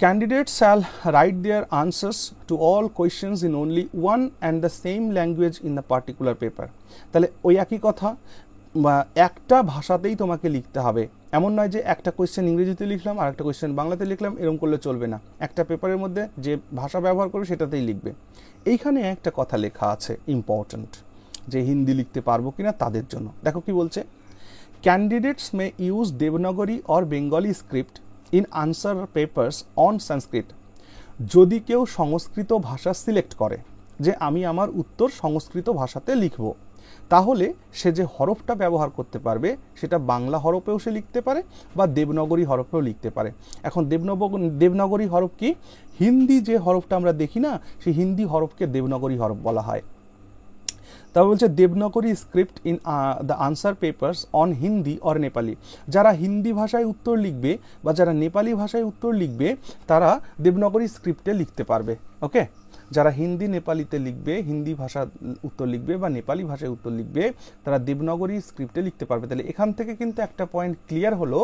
candidate shall write their answers to all questions in only one and the same language in the particular paper. তাহলে ওই একই কথা, একটা ভাষাতেই তোমাকে লিখতে হবে। এমন নয় যে একটা কোয়েশ্চেন ইংরেজিতে লিখলাম আর একটা কোয়েশ্চেন বাংলাতে লিখলাম, এরকম করলে চলবে না। একটা পেপারের মধ্যে যে ভাষা ব্যবহার করবে সেটাতেই লিখবে। এইখানে একটা কথা লেখা আছে ইম্পর্ট্যান্ট, যে হিন্দি লিখতে পারবো কিনা তাদের জন্য। দেখো কি বলছে, candidates may use Devanagari or Bengali script in answer papers on Sanskrit. যদি কেউ সংস্কৃত ভাষা সিলেক্ট করে যে আমি আমার উত্তর সংস্কৃত ভাষাতে লিখব, তাহলে সে যে হরফটা ব্যবহার করতে পারবে সেটা বাংলা হরফেও সে লিখতে পারে বা দেবনাগরী হরফেও লিখতে পারে। এখন দেবনাগরী হরফ কি? হিন্দি যে হরফটা আমরা দেখি না, সেই হিন্দি হরফকে দেবনাগরী হরফ বলা হয়। তা বলছে Devanagari script in the answer papers on Hindi or Nepali. যারা হিন্দি ভাষায় উত্তর লিখবে বা যারা নেপালি ভাষায় উত্তর লিখবে তারা দেবনাগরী স্ক্রিপ্টে লিখতে পারবে, ওকে? যারা হিন্দি নেপালিতে লিখবে, হিন্দি ভাষা উত্তর লিখবে বা নেপালি ভাষায় উত্তর লিখবে, তারা দেবনাগরী স্ক্রিপ্টে লিখতে পারবে। তাহলে এখান থেকে কিন্তু একটা পয়েন্ট ক্লিয়ার হলো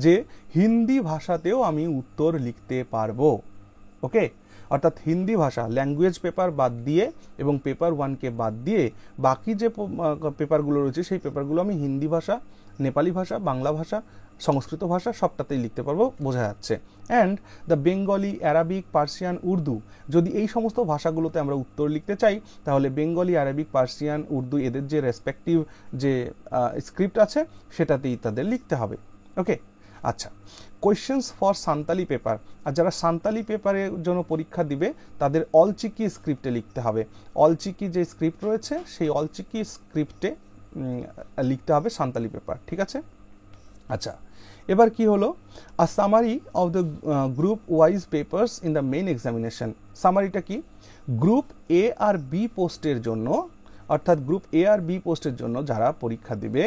যে হিন্দি ভাষাতেও আমি উত্তর লিখতে পারবো, ওকে? অর্থাৎ হিন্দি ভাষা ল্যাঙ্গুয়েজ পেপার বাদ দিয়ে এবং পেপার 1কে বাদ দিয়ে বাকি যে পেপারগুলো রয়েছে সেই পেপারগুলো আমি হিন্দি ভাষা, নেপালি ভাষা, বাংলা ভাষা, সংস্কৃত ভাষা সবটাতেই লিখতে পারবো, বোঝা যাচ্ছে। And the Bengali, Arabic, Persian, Urdu, যদি এই সমস্ত ভাষাগুলোতে আমরা উত্তর লিখতে চাই তাহলে বেঙ্গলি, অ্যারাবিক, পার্সিয়ান, উর্দু এদের যে রেসপেক্টিভ যে স্ক্রিপ্ট আছে সেটাতেই তাদের লিখতে হবে, ওকে? আচ্ছা, কোয়েশ্চেন্স ফর সান্তালি পেপার। আর যারা সান্তালি পেপারের জন্য পরীক্ষা দিবে তাদের অলচিকি স্ক্রিপ্টে লিখতে হবে। অলচিকি যে স্ক্রিপ্ট রয়েছে সেই অলচিকি স্ক্রিপ্টে লিখতে হবে সান্তালি পেপার, ঠিক আছে। আচ্ছা, এবার কি হলো, a summary of the group wise papers in the main examination. সামারিটা কি, গ্রুপ এ আর বি পোস্টের জন্য, অর্থাৎ গ্রুপ এ আর বি পোস্টের জন্য যারা পরীক্ষা দেবে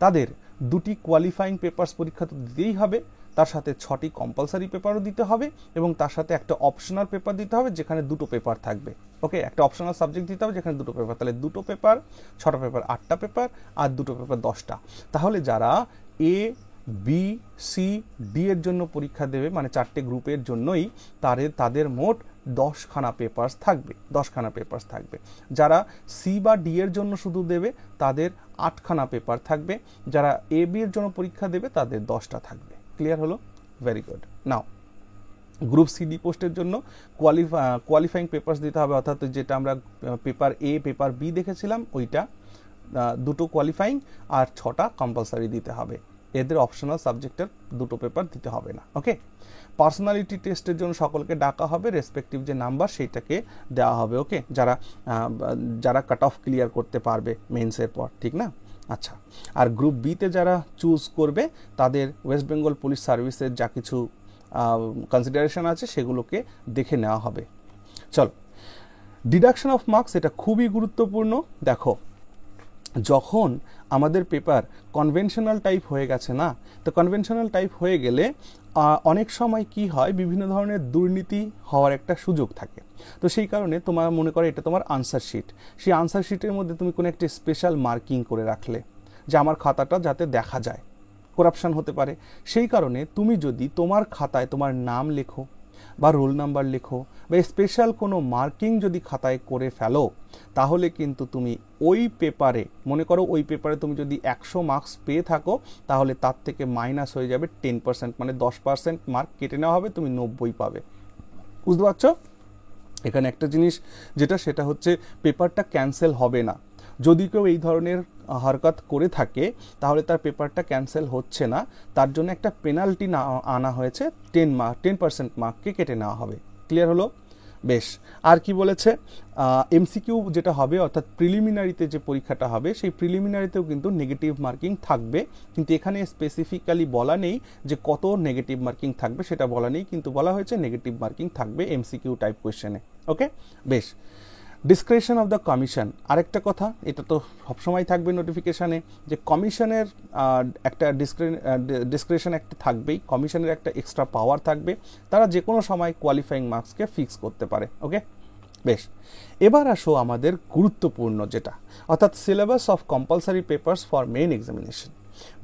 তাদের 2টি কোয়ালিফাইং পেপার্স পরীক্ষা তো দিতেই হবে, তার সাথে 6টি কম্পালসারি পেপারও দিতে হবে এবং তার সাথে একটা অপশনাল পেপার দিতে হবে যেখানে 2টো পেপার থাকবে। ওকে, একটা অপশনাল সাবজেক্ট দিতে হবে যেখানে 2টো পেপার, তাহলে 2টো পেপার 6টা পেপার 8টা পেপার আর 2টো পেপার 10টা। তাহলে যারা এ বি সি ডি এর জন্য পরীক্ষা দেবে, মানে 4টে গ্রুপের জন্যই তাদের মোট 10খানা পেপার্স থাকবে, 10খানা পেপার্স থাকবে। যারা সি বা ডি এর জন্য শুধু দেবে তাদের 8খানা পেপার থাকবে, যারা এ বি এর জন্য পরীক্ষা দেবে তাদের 10টা থাকবে। ক্লিয়ার হলো? Very good. Now group CD পোস্টের জন্য কোয়ালিফাইং পেপার্স দিতে হবে, অর্থাৎ যেটা আমরা পেপার এ পেপার বি দেখেছিলাম ওইটা, 2টো কোয়ালিফাইং আর 6টা কম্পালসারি দিতে হবে। এদের অপশনাল সাবজেক্টের 2টো পেপার দিতে হবে না। ওকে, পার্সোনালিটি টেস্টের জন্য সকলকে ডাকা হবে, রেসপেক্টিভ যে নাম্বার সেইটাকে দেওয়া হবে। ওকে, যারা কাট অফ ক্লিয়ার করতে পারবে মেন্সের পর, ঠিক না? আচ্ছা, আর গ্রুপ বিতে যারা চুজ করবে তাদের ওয়েস্ট বেঙ্গল পুলিশ সার্ভিসের যা কিছু কনসিডারেশন আছে সেগুলোকে দেখে নেওয়া হবে। চলো, ডিডাকশন অফ মার্কস, এটা খুবই গুরুত্বপূর্ণ। দেখো, যখন আমাদের পেপার কনভেনশনাল টাইপ হয়ে গেছে না, তো কনভেনশনাল টাইপ হয়ে গেলে অনেক সময় কি হয়, বিভিন্ন ধরনের দুর্নীতি হওয়ার একটা সুযোগ থাকে। তো সেই কারণে তোমার মনে করে এটা তোমার আনসার শিট, সেই আনসার শিটের মধ্যে তুমি কোনো একটা স্পেশাল মার্কিং করে রাখলে যে আমার খাতাটা যাতে দেখা যায়, করাপশন হতে পারে। সেই কারণে তুমি যদি তোমার খাতায় তোমার নাম লেখো বা রোল নাম্বার লেখো বা স্পেশাল কোনো মার্কিং যদি খাতায় করে ফেলো, তাহলে কিন্তু তুমি ওই পেপারে, মনে করো ওই পেপারে তুমি যদি 100 মার্কস পেয়ে থাকো, তাহলে তার থেকে মাইনাস হয়ে যাবে 10%, মানে 10% মার্ক কেটে নেওয়া হবে, তুমি 90 পাবে। বুঝতে পারছো? এখানে একটা জিনিস যেটা, সেটা হচ্ছে পেপারটা ক্যান্সেল হবে না। যদি কেউ এই ধরনের হরকত করে থাকে তাহলে তার পেপারটা ক্যান্সেল হচ্ছে না, তার জন্য একটা পেনাল্টি আনা হয়েছে, 10% মার্ককে কেটে নেওয়া হবে। ক্লিয়ার হলো? বেশ। আর কি বলেছে, এমসিকিউ যেটা হবে, অর্থাৎ প্রিলিমিনারিতে যে পরীক্ষাটা হবে সেই প্রিলিমিনারিতেও কিন্তু নেগেটিভ মার্কিং থাকবে, কিন্তু এখানে স্পেসিফিক্যালি বলা নেই যে কত নেগেটিভ মার্কিং থাকবে, সেটা বলা নেই, কিন্তু বলা হয়েছে নেগেটিভ মার্কিং থাকবে এমসিকিউ টাইপ কোয়েশ্চেনে। ওকে, বেশ। ডিসক্রিশন অফ দ্য কমিশন, আরেকটা কথা, এটা তো সবসময় থাকবে নোটিফিকেশানে, যে কমিশনের একটা ডিসক্রিশন একটা থাকবেই, কমিশনের একটা এক্সট্রা পাওয়ার থাকবে, তারা যে কোনো সময় কোয়ালিফাইং মার্কসকে ফিক্স করতে পারে। ওকে, বেশ। এবার আসো আমাদের গুরুত্বপূর্ণ যেটা, অর্থাৎ syllabus of compulsory papers for main examination.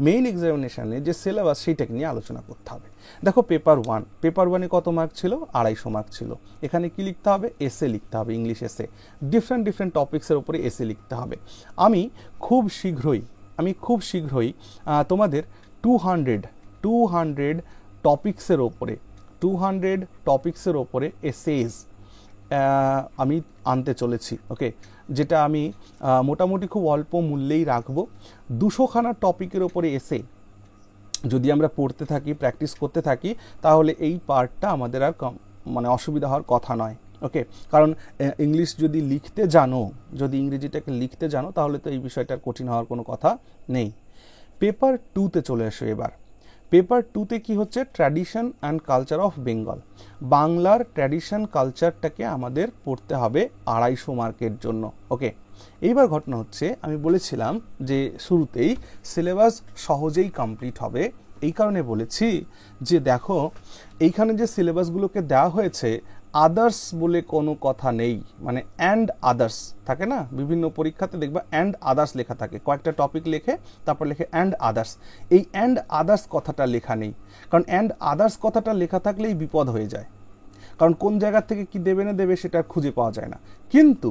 Main এক্সামিনেশানে যে সিলেবাস সেইটাকে নিয়ে আলোচনা করতে হবে। দেখো, পেপার 1-এ কত মার্ক ছিল? 250 মার্ক ছিল। এখানে কি লিখতে হবে? এসে লিখতে হবে, ইংলিশ এসে, ডিফারেন্ট টপিক্সের উপরে এসে লিখতে হবে। আমি খুব শীঘ্রই তোমাদের 200 টপিক্সের ওপরে এসেজ আমি আনতে চলেছি। ওকে, যেটা আমি মোটামুটি খুব অল্প মূল্যেই রাখবো। 200খানা টপিকের ওপরে এসে যদি আমরা পড়তে থাকি, প্র্যাকটিস করতে থাকি, তাহলে এই পার্টটা আমাদের আর মানে অসুবিধা হওয়ার কথা নয়। ওকে, কারণ ইংলিশ যদি লিখতে জানো, যদি ইংরেজিটাকে লিখতে জানো, তাহলে তো এই বিষয়টার কঠিন হওয়ার কোনো কথা নেই। পেপার 2তে চলে আসো এবার। পেপার 2তে কি হচ্ছে? Tradition and culture of Bengal. বাংলার ট্র্যাডিশন কালচারটাকে আমাদের পড়তে হবে 250 মার্কের জন্য। ওকে, এইবার ঘটনা হচ্ছে, আমি বলেছিলাম যে শুরুতেই সিলেবাস সহজেই কমপ্লিট হবে, এই কারণে বলেছি যে দেখো, এইখানে যে সিলেবাসগুলোকে দেওয়া হয়েছে, আদার্স বলে কোনো কথা নেই, মানে অ্যান্ড আদার্স থাকে না, বিভিন্ন পরীক্ষাতে দেখবা অ্যান্ড আদার্স লেখা থাকে, কয়েকটা টপিক লেখে তারপর লেখে অ্যান্ড আদার্স। এই অ্যান্ড আদার্স কথাটা লেখা নেই, কারণ অ্যান্ড আদার্স কথাটা লেখা থাকলেই বিপদ হয়ে যায়, কারণ কোন জায়গা থেকে কি দেবে না দেবে সেটা খুঁজে পাওয়া যায় না। কিন্তু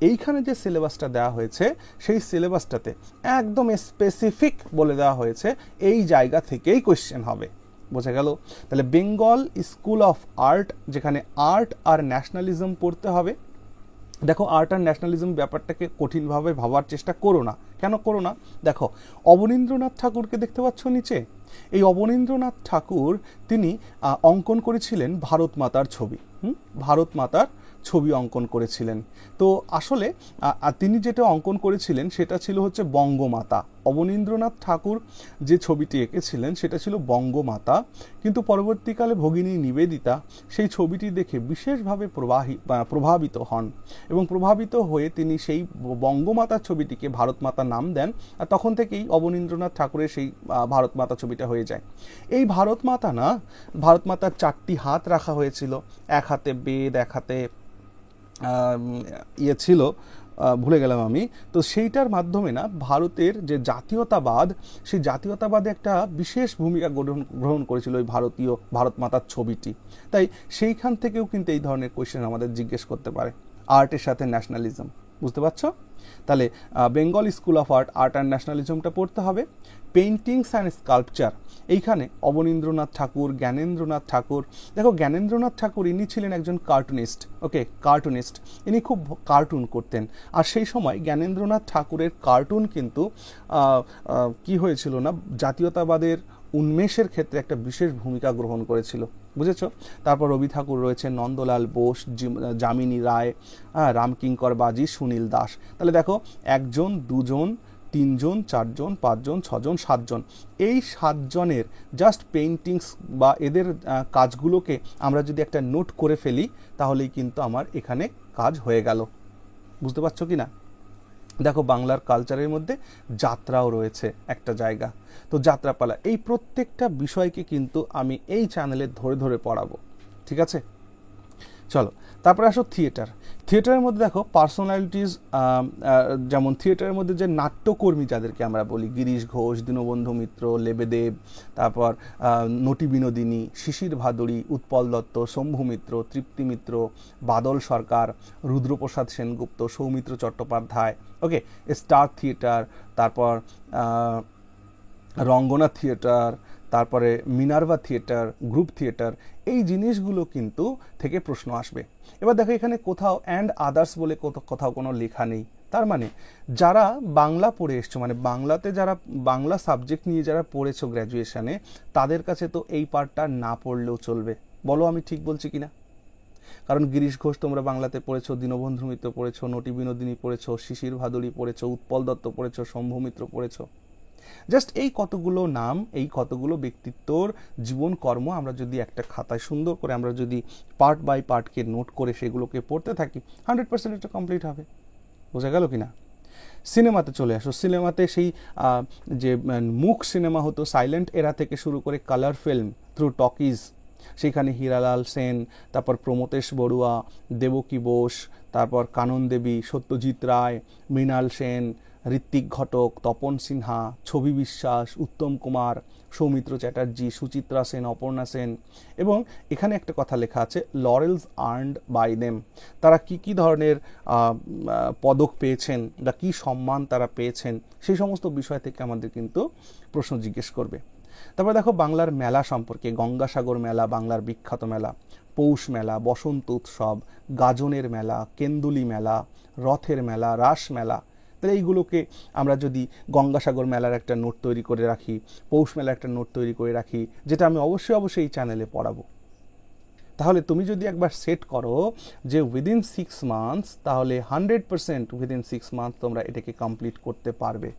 এইখানে যে সিলেবাসটা দেওয়া হয়েছে, সেই সিলেবাসটাতে একদম স্পেসিফিক বলে দেওয়া হয়েছে এই জায়গা থেকেই কোয়েশ্চেন হবে। বোঝা গেল? তাহলে বেঙ্গল স্কুল অফ আর্ট, যেখানে আর্ট আর ন্যাশনালিজম পড়তে হবে। দেখো, আর্ট আর ন্যাশনালিজম ব্যাপারটাকে কঠিনভাবে ভাবার চেষ্টা করো না। কেন করো না? দেখো, অবনীন্দ্রনাথ ঠাকুরকে দেখতে পাচ্ছ নিচে? এই অবনীন্দ্রনাথ ঠাকুর তিনি অঙ্কন করেছিলেন ভারত মাতার ছবি। ভারত মাতার ছবি অঙ্কন করেছিলেন। তো আসলে তিনি যেটা অঙ্কন করেছিলেন সেটা ছিল হচ্ছে বঙ্গমাতা। অবনীন্দ্রনাথ ঠাকুর যে ছবিটি এঁকেছিলেন সেটা ছিল বঙ্গমাতা, কিন্তু পরবর্তীকালে ভগিনী নিবেদিতা সেই ছবিটি দেখে বিশেষভাবে প্রভাবিত হন এবং প্রভাবিত হয়ে তিনি সেই বঙ্গমাতার ছবিটিকে ভারতমাতা নাম দেন। আর তখন থেকেই অবনীন্দ্রনাথ ঠাকুরের সেই ভারতমাতা ছবিটা হয়ে যায়। এই ভারতমাতার 4টি হাত রাখা হয়েছিল, এক হাতে বেদ, এক হাতে ছিল, ভুলে গেলাম আমি। তো সেইটার মাধ্যমে না ভারতের যে জাতীয়তাবাদ, সেই জাতীয়তাবাদে একটা বিশেষ ভূমিকা গ্রহণ করেছিল ওই ভারতমাতার ছবিটি। তাই সেইখান থেকেও কিন্তু এই ধরনের কোয়েশ্চেন আমাদের জিজ্ঞেস করতে পারে, আর্টের সাথে ন্যাশনালিজম। বুঝতে পারছো? তাহলে Bengal school of art and ন্যাশনালিজমটা পড়তে হবে। পেইন্টিংস অ্যান্ড স্কাল্পচার, এইখানে অবনীন্দ্রনাথ ঠাকুর, জ্ঞানেন্দ্রনাথ ঠাকুর। দেখো জ্ঞানেন্দ্রনাথ ঠাকুর ইনি ছিলেন একজন কার্টুনিস্ট, কার্টুনিস্ট। ইনি খুব কার্টুন করতেন। আর সেই সময় জ্ঞানেন্দ্রনাথ ঠাকুরের কার্টুন কিন্তু কি হয়েছিল না, জাতীয়তাবাদের উন্মেষের ক্ষেত্রে একটা বিশেষ ভূমিকা গ্রহণ করেছিল। বুঝেছো? তারপর রবি ঠাকুর রয়েছে, নন্দলাল বোস, যামিনী রায়, রামকিঙ্কর বাজি, সুনীল দাস। তাহলে দেখো 1 জন, 2 জন, 3 জন, 4 জন, 5 জন, 6 জন, 7 জন, এই 7 জনের জাস্ট পেইন্টিংস বা এদের কাজগুলোকে আমরা যদি একটা নোট করে ফেলি তাহলেই কিন্তু আমার এখানে কাজ হয়ে গেল। বুঝতে পারছো কি না? দেখো বাংলার কালচারের মধ্যে যাত্রাও রয়েছে একটা জায়গা। তো যাত্রাপালা, এই প্রত্যেকটা বিষয়কে কিন্তু আমি এই চ্যানেলে ধরে ধরে পড়াবো। ঠিক আছে? চলো তারপরে আসো থিয়েটারের মধ্যে দেখো পার্সোনালিটিস, যেমন থিয়েটারের মধ্যে যে নাট্যকর্মী যাদেরকে আমরা বলি, গিরিশ ঘোষ, দীনবন্ধু মিত্র, লেবেদেব, তারপর নটি বিনোদিনী, শিশির ভাদুড়ী, উৎপল দত্ত, শম্ভু মিত্র, তৃপ্তি মিত্র, বাদল সরকার, রুদ্রপ্রসাদ সেনগুপ্ত, সৌমিত্র চট্টোপাধ্যায়, স্টার থিয়েটার, তারপর রঙ্গনা থিয়েটার, তারপরে মিনার্ভা থিয়েটার, গ্রুপ থিয়েটার, এই জিনিসগুলো কিন্তু থেকে প্রশ্ন আসবে। এবার দেখো এখানে কোথাও অ্যান্ড আদার্স বলে কোথাও কোনো লেখা নেই। তার মানে যারা বাংলা পড়ে এসছো, মানে বাংলাতে যারা বাংলা সাবজেক্ট নিয়ে যারা পড়েছো গ্র্যাজুয়েশনে, তাদের কাছে তো এই পার্টটা না পড়লেও চলবে। বলো আমি ঠিক বলছি কিনা? কারণ গিরিশ ঘোষ তোমরা বাংলাতে পড়েছো, দীনবন্ধু মিত্র পড়েছো, নটি বিনোদিনী পড়েছো, শিশির ভাদুড়ী পড়েছো, উৎপল দত্ত পড়েছো, শম্ভু মিত্র পড়েছো। জাস্ট এই কতগুলো নাম, এই কতগুলো ব্যক্তিত্বর জীবন কর্ম আমরা যদি একটা খাতায় সুন্দর করে আমরা যদি পার্ট বাই পার্টকে নোট করে সেগুলোকে পড়তে থাকি, 100% এটা কমপ্লিট হবে। বোঝা গেল কিনা? সিনেমাতে চলে আসো। সিনেমাতে সেই যে মুখ সিনেমা হতো সাইলেন্ট এরা থেকে শুরু করে কালার ফিল্ম থ্রু টকিজ, সেখানে হীরালাল সেন, তারপর প্রমথেশ বড়ুয়া, দেবকী বোস, তারপর কানন দেবী, সত্যজিৎ রায়, মৃণাল সেন, ঋত্বিক ঘটক, তপন সিনহা, ছবি বিশ্বাস, উত্তম কুমার, সৌমিত্র চ্যাটার্জি, সুচিত্রা সেন, অপর্ণা সেন। এবং এখানে একটা কথা লেখা আছে, লরেলস আর্নড বাই দেম। তারা কি কি ধরনের পদক পেয়েছেন বা কী সম্মান তারা পেয়েছেন, সেই সমস্ত বিষয় থেকে আমাদের কিন্তু প্রশ্ন জিজ্ঞেস করবে। তারপর দেখো বাংলার মেলা সম্পর্কে, গঙ্গাসাগর মেলা বাংলার বিখ্যাত মেলা, পৌষ মেলা, বসন্ত উৎসব, গাজনের মেলা, কেন্দুলি মেলা, রথের মেলা, রাস মেলা। তাহলে এইগুলোকে আমরা যদি গঙ্গাসাগর মেলার একটা নোট তৈরি করে রাখি, পৌষ মেলার একটা নোট তৈরি করে রাখি, যেটা আমি অবশ্যই এই চ্যানেলে পড়াবো, তাহলে তুমি যদি একবার সেট করো যে উইদিন 6 মান্থস, তাহলে 100% উইদিন 6 মান্থস তোমরা এটাকে কমপ্লিট করতে পারবে।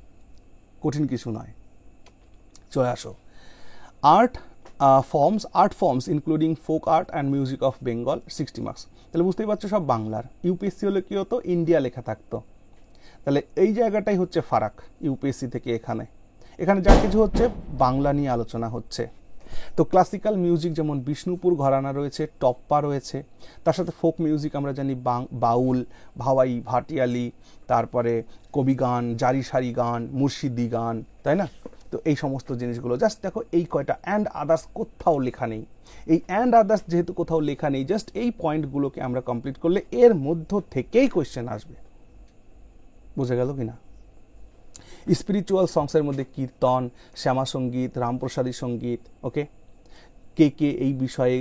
কঠিন কিছু নয়। চলে আসো art forms including folk art and music of Bengal, 60 marks. তাহলে বুঝতেই পারছো সব বাংলার। ইউপিএসসি হলে কি হতো, ইন্ডিয়া লেখা থাকতো। তাহলে এই জায়গাটাই হচ্ছে ফারাক ইউপিএসসি থেকে এখানে যা কিছু হচ্ছে বাংলা নিয়ে আলোচনা হচ্ছে। তো ক্লাসিক্যাল মিউজিক যেমন বিষ্ণুপুর ঘরানা রয়েছে, টপ্পা রয়েছে, তার সাথে ফোক মিউজিক আমরা জানি বাউল, ভাওয়াই, ভাটিয়ালি, তারপরে কবি গান, জারি সারি গান, মুর্শিদি গান, তাই না? তো এই সমস্ত জিনিসগুলো জাস্ট দেখো, এই কয়টা অ্যান্ড আদার্স কোথাও লেখা নেই। এই অ্যান্ড আদার্স যেহেতু কোথাও লেখা নেই, জাস্ট এই পয়েন্টগুলোকে আমরা কমপ্লিট করলে এর মধ্য থেকেই কোয়েশ্চেন আসবে। বুঝে গেল কিনা? স্পিরিচুয়াল সংসের মধ্যে কীর্তন, শ্যামা সঙ্গীত, রামপ্রসাদী সঙ্গীত, কে এই বিষয়ে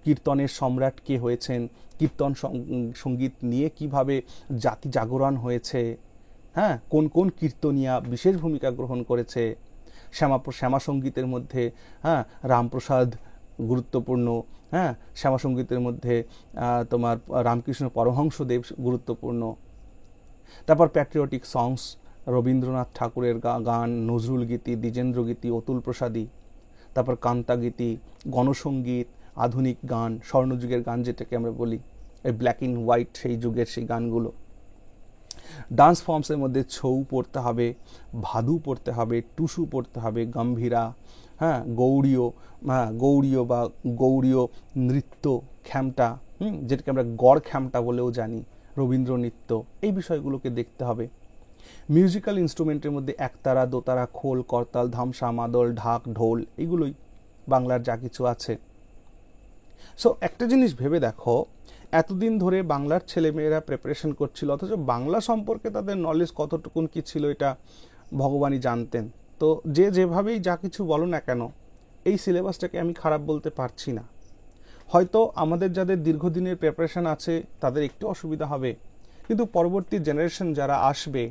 কীর্তনের সম্রাট কে হয়েছেন, কীর্তন সঙ্গীত নিয়ে কিভাবে জাতি জাগরণ হয়েছে, হ্যাঁ, কোন কোন কীর্তনিয়া বিশেষ ভূমিকা গ্রহণ করেছে, শ্যামা সঙ্গীতের মধ্যে, হ্যাঁ, রামপ্রসাদ গুরুত্বপূর্ণ, হ্যাঁ, শ্যামাসঙ্গীতের মধ্যে তোমার রামকৃষ্ণ পরমহংসদেব গুরুত্বপূর্ণ। তারপর প্যাট্রিয়টিক সংস, রবীন্দ্রনাথ ঠাকুরের গান, নজরুল গীতি, দ্বিজেন্দ্র গীতি, অতুল প্রসাদী। তারপর কান্তা গীতি, গণসঙ্গীত, আধুনিক গান, স্বর্ণযুগের গান যেটাকে আমরা বলি, এই ব্ল্যাক অ্যান্ড হোয়াইট সেই যুগের সেই গানগুলো। ডান্স ফর্মসের মধ্যে ছৌ পড়তে হবে, ভাদু পড়তে হবে, টুসু পড়তে হবে, গম্ভীরা, হ্যাঁ, গৌড়ীয় বা গৌড়ীয় নৃত্য, খ্যামটা, যেটাকে আমরা গড় খ্যামটা বলেও জানি, রবীন্দ্র নৃত্য, এই বিষয়গুলোকে দেখতে হবে। মিউজিক্যাল ইনস্ট্রুমেন্টের মধ্যে একতারা, দোতারা, খোল, করতাল, ধামসা, মাদল, ঢাক, ঢোল, এগুলোই বাংলার যা কিছু আছে। সো একটা জিনিস ভেবে দেখো, এতদিন ধরে বাংলার ছেলেমেয়েরা প্রিপারেশন করছিল, অথচ বাংলা সম্পর্কে তাদের নলেজ কতটুকুন কি ছিল এটা ভগবানই জানতেন। তো যে যেভাবেই যা কিছু বলো না কেন, এই সিলেবাসটাকে আমি খারাপ বলতে পারছি না। হয়তো আমাদের যাদের দীর্ঘদিনের প্রিপারেশন আছে তাদের একটু অসুবিধা হবে, কিন্তু পরবর্তী জেনারেশন যারা আসবে,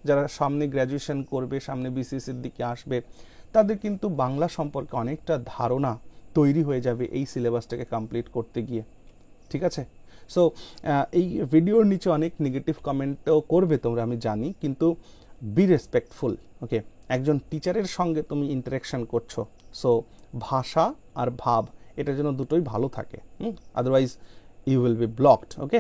যারা সামনে গ্র্যাজুয়েশন করবে, সামনে বিসিএসের দিকে আসবে, তাদের কিন্তু বাংলা সম্পর্কে অনেকটা ধারণা তৈরি হয়ে যাবে এই সিলেবাসটাকে কমপ্লিট করতে গিয়ে। ঠিক আছে? সো এই ভিডিওর নিচে অনেক নেগেটিভ কমেন্টও করবে তোমরা, আমি জানি, কিন্তু বি রেসপেক্টফুল। ওকে, একজন টিচারের সঙ্গে তুমি ইন্টারাকশন করছো, সো ভাষা আর ভাব এটার জন্য দুটোই ভালো থাকে, otherwise you will be blocked. Okay,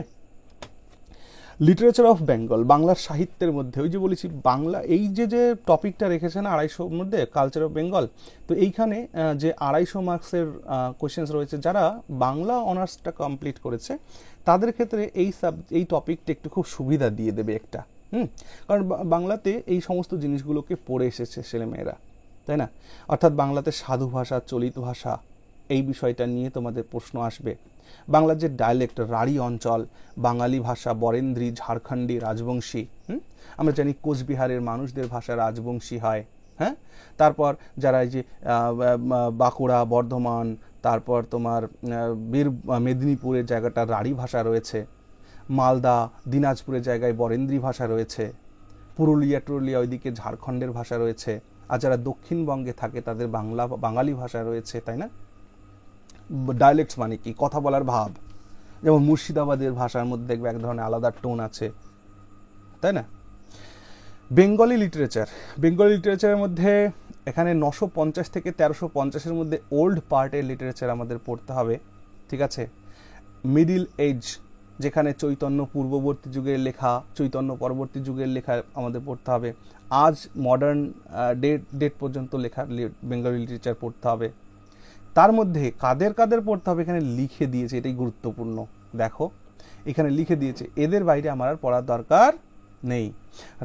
literature of Bengal, বাংলার সাহিত্যের মধ্যে ওই যে বলেছি বাংলা, এই যে টপিকটা রেখেছেন 250 মধ্যে কালচার অফ বেঙ্গল, তো এইখানে যে 250 মার্কসের কোয়েশ্চেন্স রয়েছে, যারা বাংলা অনার্সটা কমপ্লিট করেছে তাদের ক্ষেত্রে এই টপিকটা একটু খুব সুবিধা দিয়ে দেবে একটা, কারণ বাংলাতে এই সমস্ত জিনিসগুলোকে পড়ে এসেছে ছেলেমেয়েরা, তাই না? অর্থাৎ বাংলাতে সাধু ভাষা, চলিত ভাষা, এই বিষয়টা নিয়ে তোমাদের প্রশ্ন আসবে। বাংলার যে ডায়ালেক্ট, রাঢ়ী অঞ্চল, বাঙালি ভাষা, বরেন্দ্রী, ঝাড়খণ্ডী, রাজবংশী, আমরা জানি কোচবিহারের মানুষদের ভাষা রাজবংশী হয়, হ্যাঁ। তারপর যারা এই যে বাঁকুড়া, বর্ধমান, তারপর তোমার মেদিনীপুরের জায়গাটা রাঢ়ী ভাষা রয়েছে, মালদা, দিনাজপুরের জায়গায় বরেন্দ্রী ভাষা রয়েছে, পুরুলিয়া ওইদিকে ঝাড়খণ্ডের ভাষা রয়েছে, আর যারা দক্ষিণবঙ্গে থাকে তাদের বাঙালি ভাষা রয়েছে, তাই না? ডায়ালেক্টস মানে কি? কথা বলার ভাব। যেমন মুর্শিদাবাদের ভাষার মধ্যে দেখবে এক ধরনের আলাদা টোন আছে, তাই না? বেঙ্গলি লিটারেচারের মধ্যে এখানে 950 থেকে 1350-এর মধ্যে ওল্ড পার্টের লিটারেচার আমাদের পড়তে হবে, ঠিক আছে? মিডিল এজ, যেখানে চৈতন্য পূর্ববর্তী যুগের লেখা, চৈতন্য পরবর্তী যুগের লেখা আমাদের পড়তে হবে। আজ মডার্ন ডেট পর্যন্ত লেখা বেঙ্গলি লিটারেচার পড়তে হবে। তার মধ্যে কাদের পড়তে হবে এখানে লিখে দিয়েছে, এটাই গুরুত্বপূর্ণ। দেখো এখানে লিখে দিয়েছে, এদের বাইরে আমার আর পড়ার দরকার নেই।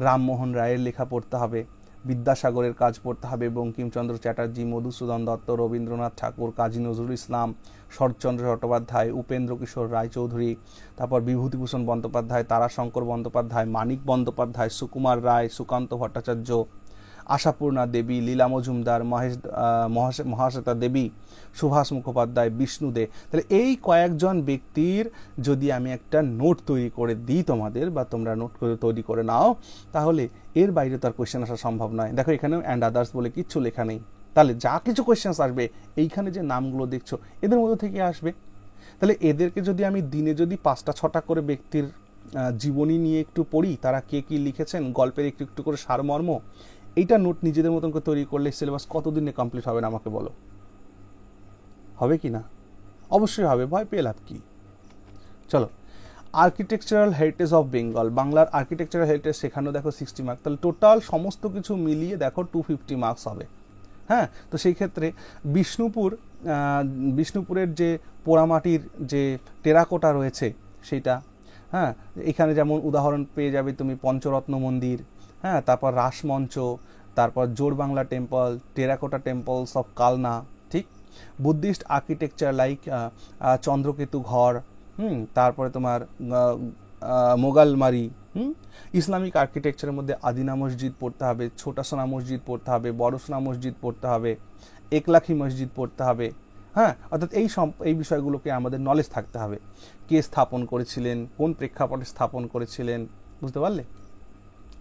রামমোহন রায়ের লেখা পড়তে হবে, বিদ্যাসাগরের কাজ পড়তে হবে, বঙ্কিমচন্দ্র চ্যাটার্জি, মধুসূদন দত্ত, রবীন্দ্রনাথ ঠাকুর, কাজী নজরুল ইসলাম, শরৎচন্দ্র চট্টোপাধ্যায়, উপেন্দ্র কিশোর রায়চৌধুরী, তারপর বিভূতিভূষণ বন্দ্যোপাধ্যায়, তারাশঙ্কর বন্দ্যোপাধ্যায়, মানিক বন্দ্যোপাধ্যায়, সুকুমার রায়, সুকান্ত ভট্টাচার্য, আশাপূর্ণা দেবী, লীলা মজুমদার, মহাশ্বেতা দেবী, সুভাষ মুখোপাধ্যায়, বিষ্ণু দে। তাহলে এই কয়েকজন ব্যক্তির যদি আমি একটা নোট তৈরি করে দিই তোমাদের, বা তোমরা নোট করে তৈরি করে নাও, তাহলে এর বাইরে তো আর কোয়েশ্চেন আসা সম্ভব নয়। দেখো এখানেও অ্যান্ড আদার্স বলে কিচ্ছু লেখা নেই, তাহলে যা কিছু কোয়েশ্চেন আসবে এইখানে যে নামগুলো দেখছো এদের মধ্যে থেকে আসবে। তাহলে এদেরকে যদি আমি দিনে যদি 5টা-6টা করে ব্যক্তির জীবনী নিয়ে একটু পড়ি, তারা কে কী লিখেছেন, গল্পের একটু একটু করে সারমর্ম, এইটা নোট নিজেদের মতন করে তৈরি করলে সিলেবাস কতদিনে কমপ্লিট হবে না আমাকে বলো? হবে কি না? অবশ্যই হবে, ভয় পেয়ে লাভ কি? চলো, আর্কিটেকচারাল হেরিটেজ অফ বেঙ্গল, বাংলার আর্কিটেকচারাল হেরিটেজ, সেখানেও দেখো 60 মার্ক, তাহলে টোটাল সমস্ত কিছু মিলিয়ে দেখো 250 মার্কস হবে। হ্যাঁ, তো সেই ক্ষেত্রে বিষ্ণুপুরের যে পোড়ামাটির যে টেরাকোটা রয়েছে সেইটা, হ্যাঁ, এখানে যেমন উদাহরণ পেয়ে যাবে তুমি পঞ্চরত্ন মন্দির, হ্যাঁ, তারপর রাসমঞ্চ, তারপর Jorbangla temple, terracotta temples of Kalna, ঠিক, বুদ্ধিস্ট আর্কিটেকচার লাইক চন্দ্রকেতু ঘর, তারপরে তোমার মোগালমারি, ইসলামিক আর্কিটেকচারের মধ্যে আদিনা মসজিদ পড়তে হবে, ছোটা সোনা মসজিদ পড়তে হবে, বড় সোনা মসজিদ পড়তে হবে, একলাখি মসজিদ পড়তে হবে, হ্যাঁ, অর্থাৎ এই বিষয়গুলোকে আমাদের নলেজ থাকতে হবে। কে স্থাপন করেছিলেন, কোন প্রেক্ষাপটে স্থাপন করেছিলেন, বুঝতে পারলে?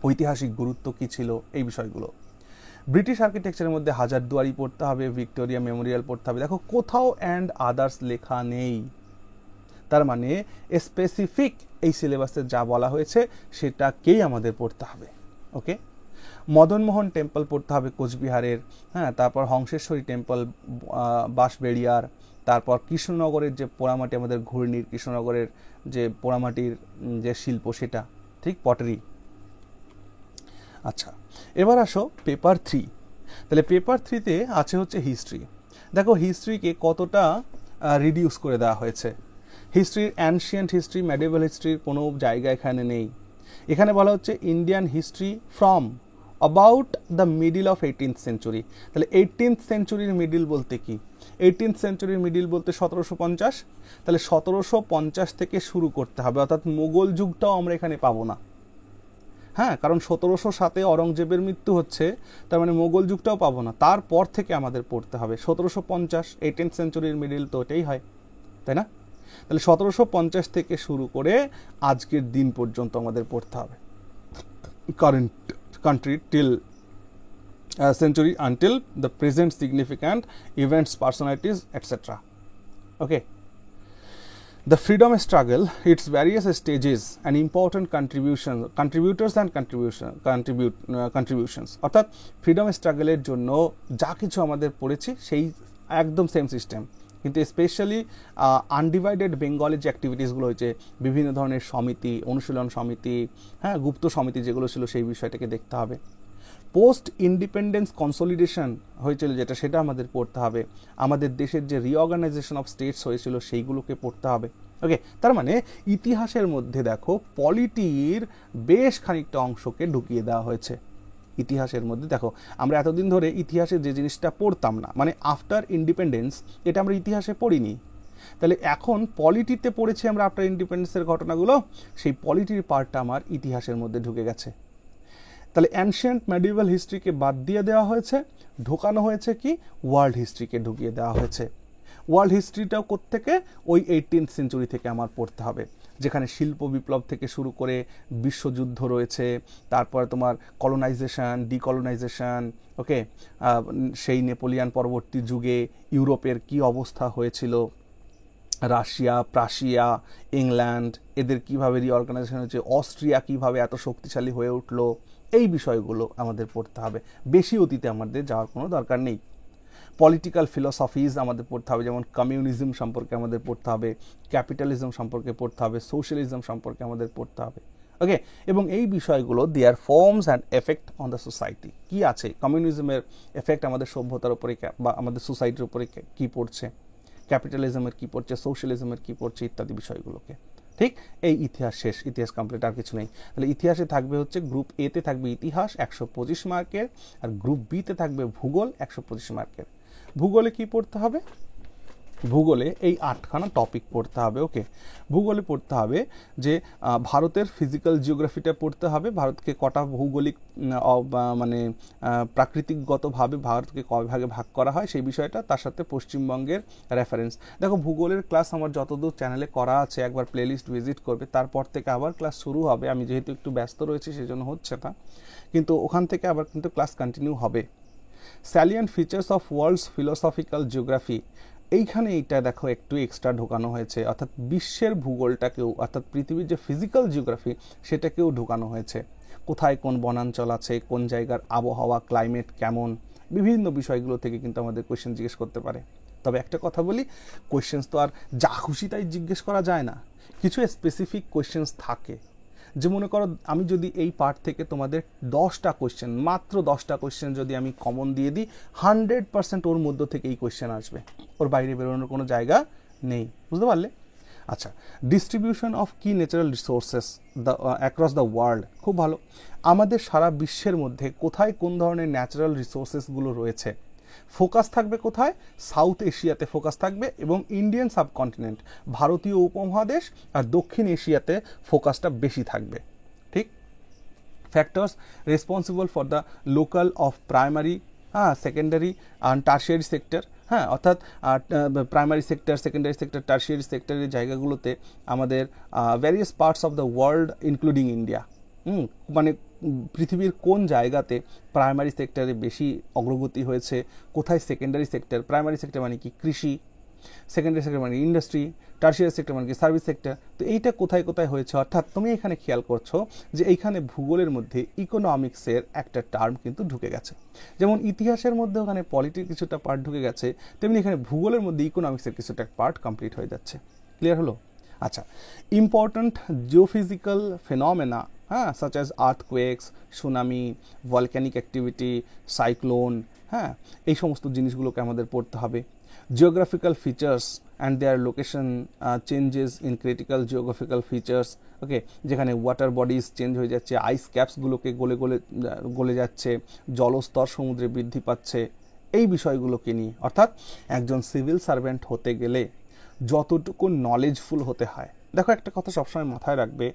ঐতিহাসিক গুরুত্ব কী ছিল, এই বিষয়গুলো। ব্রিটিশ আর্কিটেকচারের মধ্যে হাজারদুয়ারি পড়তে হবে, ভিক্টোরিয়া মেমোরিয়াল পড়তে হবে। দেখো কোথাও অ্যান্ড আদার্স লেখা নেই, তার মানে স্পেসিফিক এই সিলেবাসে যা বলা হয়েছে সেটাকেই আমাদের পড়তে হবে। ওকে, মদনমোহন টেম্পল পড়তে হবে কোচবিহারের, হ্যাঁ, তারপর হংসেশ্বরী টেম্পল বাঁশবেড়িয়ার, তারপর কৃষ্ণনগরের যে পোড়ামাটি, আমাদের ঘূর্ণির কৃষ্ণনগরের যে পোড়ামাটির যে শিল্প সেটা, ঠিক, পটারি। আচ্ছা, এবার আসো পেপার 3। তাহলে পেপার 3তে আছে হচ্ছে হিস্ট্রি। দেখো হিস্ট্রিকে কতটা রিডিউস করে দেওয়া হয়েছে। হিস্ট্রির অ্যানশিয়েন্ট হিস্ট্রি, মেডিভেল হিস্ট্রির কোনো জায়গা এখানে নেই। এখানে বলা হচ্ছে Indian history from about the middle of 18th century. তাহলে 18th সেঞ্চুরির মিডিল বলতে কি? 18th সেঞ্চুরির মিডিল বলতে 1750। তাহলে 1750 থেকে শুরু করতে হবে, অর্থাৎ মোগল যুগটাও আমরা এখানে পাবো না। হ্যাঁ, কারণ 1707 অরঙ্গজেবের মৃত্যু হচ্ছে, তার মানে মোগল যুগটাও পাবো না। তারপর থেকে আমাদের পড়তে হবে 1750, 18th সেঞ্চুরির মিডিল তো ওটাই হয়, তাই না? তাহলে 1750 থেকে শুরু করে আজকের দিন পর্যন্ত আমাদের পড়তে হবে, current country till century until the present significant events, personalities, etc. Okay. The freedom struggle, its various stages and important contributors and contributions. অর্থাৎ ফ্রিডম স্ট্রাগলের জন্য যা কিছু আমাদের পড়েছি সেই একদম সেম সিস্টেম, কিন্তু স্পেশালি আনডিভাইডেড বেঙ্গলের যে অ্যাক্টিভিটিসগুলো হয়েছে, বিভিন্ন ধরনের সমিতি, অনুশীলন সমিতি, হ্যাঁ, গুপ্ত সমিতি যেগুলো ছিল সেই বিষয়টাকে দেখতে হবে। পোস্ট ইন্ডিপেন্ডেন্স কনসলিডেশন হয়েছিল যেটা, সেটা আমাদের পড়তে হবে। আমাদের দেশের যে রিঅর্গানাইজেশন অফ স্টেটস হয়েছিল সেইগুলোকে পড়তে হবে। ওকে, তার মানে ইতিহাসের মধ্যে দেখো পলিটির বেশ খানিকটা অংশকে ঢুকিয়ে দেওয়া হয়েছে ইতিহাসের মধ্যে। দেখো আমরা এতদিন ধরে ইতিহাসে যে জিনিসটা পড়তাম না, মানে আফটার ইন্ডিপেন্ডেন্স, এটা আমরা ইতিহাসে পড়িনি। তাহলে এখন পলিটিতে পড়েছি আমরা আফটার ইন্ডিপেন্ডেন্সের ঘটনাগুলো, সেই পলিটির পার্টটা আমার ইতিহাসের মধ্যে ঢুকে গেছে। তাহলে অ্যানশিয়েন্ট মেডিভেল হিস্ট্রিকে বাদ দিয়ে দেওয়া হয়েছে, ঢোকানো হয়েছে কি ওয়ার্ল্ড হিস্ট্রিকে ঢুকিয়ে দেওয়া হয়েছে। ওয়ার্ল্ড হিস্ট্রিটাও কোত্থেকে? ওই 18th সেঞ্চুরি থেকে আমার পড়তে হবে, যেখানে শিল্প বিপ্লব থেকে শুরু করে বিশ্বযুদ্ধ রয়েছে, তারপরে তোমার কলোনাইজেশন, ডিকলোনাইজেশন, ওকে, সেই নেপোলিয়ান পরবর্তী যুগে ইউরোপের কি অবস্থা হয়েছিল, রাশিয়া, প্রাশিয়া, ইংল্যান্ড, এদের কিভাবে রিঅর্গানাইজেশন হয়েছে, অস্ট্রিয়া কিভাবে এত শক্তিশালী হয়ে উঠলো, এই বিষয়গুলো আমাদের পড়তে হবে। বেশি অতীতে আমাদের যাওয়ার কোনো দরকার নেই। পলিটিক্যাল ফিলসফিজ আমাদের পড়তে হবে, যেমন কমিউনিজম সম্পর্কে আমাদের পড়তে হবে, ক্যাপিটালিজম সম্পর্কে পড়তে হবে, সোশ্যালিজম সম্পর্কে আমাদের পড়তে হবে। ওকে, এবং এই বিষয়গুলো their forms and effect on the society, কি আছে, কমিউনিজমের এফেক্ট আমাদের সভ্যতার উপরে বা আমাদের সোসাইটির উপরে কী পড়ছে, ক্যাপিটালিজমের কী পড়ছে, সোশ্যালিজমের কী পড়ছে, ইত্যাদি বিষয়গুলোকে। ঠিক, এই ইতিহাস শেষ, ইতিহাস কমপ্লিট, আর কিছু নেই। তাহলে ইতিহাসে থাকবে হচ্ছে গ্রুপ এতে থাকবে ইতিহাস 125 মার্কের, আর গ্রুপ বিতে থাকবে ভূগোল 125 মার্কের। ভূগোলে কি পড়তে হবে? ভূগোলে এই 8খানা টপিক পড়তে হবে। ওকে, ভূগোলে পড়তে হবে যে ভারতের ফিজিক্যাল জিওগ্রাফিটা পড়তে হবে, ভারতকে কটা ভৌগোলিক মানে প্রাকৃতিকগতভাবে ভারতকে কয় ভাগে ভাগ করা হয় সেই বিষয়টা, তার সাথে পশ্চিমবঙ্গের রেফারেন্স। দেখো ভূগোলের ক্লাস আমার যতদূর চ্যানেলে করা আছে, একবার প্লেলিস্ট ভিজিট করবে, তারপর থেকে আবার ক্লাস শুরু হবে। আমি যেহেতু একটু ব্যস্ত রয়েছি সেজন্য হচ্ছে না, কিন্তু ওখান থেকে আবার কিন্তু ক্লাস কন্টিনিউ হবে। Salient features of world's philosophical geography, এইখানে এইটা দেখো একটু এক্সট্রা ঢোকানো হয়েছে, অর্থাৎ বিশ্বের ভূগোলটাকেও, অর্থাৎ পৃথিবীর যে ফিজিক্যাল জিওগ্রাফি সেটাকেও ঢোকানো হয়েছে। কোথায় কোন বনাঞ্চল আছে, কোন জায়গার আবহাওয়া, ক্লাইমেট কেমন, বিভিন্ন বিষয়গুলো থেকে কিন্তু আমাদের কোয়েশ্চেন জিজ্ঞেস করতে পারে। তবে একটা কথা বলি, কোয়েশ্চেন্স তো আর যা খুশি তাই জিজ্ঞেস করা যায় না, কিছু স্পেসিফিক কোয়েশ্চেন্স থাকে। যে মনে করো আমি যদি এই পার্ট থেকে তোমাদের 10টা কোয়েশ্চেন, মাত্র 10টা কোয়েশ্চেন যদি আমি কমন দিয়ে দিই, 100% ওর মধ্য থেকে এই কোয়েশ্চেন আসবে, ওর বাইরে বেরোনোর কোনো জায়গা নেই। বুঝতে পারলে? আচ্ছা, ডিস্ট্রিবিউশন অফ কি natural resources across the world, খুব ভালো। আমাদের সারা বিশ্বের মধ্যে কোথায় কোন ধরনের ন্যাচারাল রিসোর্সেসগুলো রয়েছে, ফোকাস থাকবে কোথায়? সাউথ এশিয়াতে ফোকাস থাকবে, এবং ইন্ডিয়ান সাবকন্টিনেন্ট, ভারতীয় উপমহাদেশ আর দক্ষিণ এশিয়াতে ফোকাসটা বেশি থাকবে। ঠিক, factors responsible for the local of primary, secondary and tertiary sector, হ্যাঁ, অর্থাৎ primary sector, secondary sector, tertiary সেক্টরের জায়গাগুলোতে আমাদের various parts of the world including India, মানে পৃথিবীর কোন জায়গাতে প্রাইমারি সেক্টরে বেশি অগ্রগতি হয়েছে, কোথায় সেকেন্ডারি সেক্টর, প্রাইমারি সেক্টর মানে কি কৃষি, সেকেন্ডারি সেক্টর মানে ইন্ডাস্ট্রি, টার্সিয়ারি সেক্টর মানে কি সার্ভিস সেক্টর, তো এইটা কোথায় কোথায় হয়েছে। অর্থাৎ তুমি এখানে খেয়াল করছো যে এইখানে ভূগোলের মধ্যে ইকোনমিক্সের একটা টার্ম কিন্তু ঢুকে গেছে। যেমন ইতিহাসের মধ্যে ওখানে পলিটির কিছুটা পার্ট ঢুকে গেছে, তেমনি এখানে ভূগোলের মধ্যে ইকোনমিক্সের কিছুটা পার্ট কমপ্লিট হয়ে যাচ্ছে। ক্লিয়ার হলো? আচ্ছা, ইম্পর্ট্যান্ট জিওফিজিক্যাল ফেনোমেনা, হ্যাঁ, such as earthquakes, tsunami, volcanic activity, cyclone, হ্যাঁ, এই সমস্ত জিনিসগুলোকে আমাদের পড়তে হবে। Geographical features and their location changes in critical geographical features, okay, যেখানে ওয়াটার বডিজ চেঞ্জ হয়ে যাচ্ছে, আইস ক্যাপসগুলোকে গলে যাচ্ছে, জলস্তর সমুদ্রে বৃদ্ধি পাচ্ছে, এই বিষয়গুলোকে নিয়ে। অর্থাৎ একজন সিভিল সার্ভেন্ট হতে গেলে যতটুকু নলেজফুল হতে হয়, দেখো একটা কথা সবসময় মাথায় রাখবে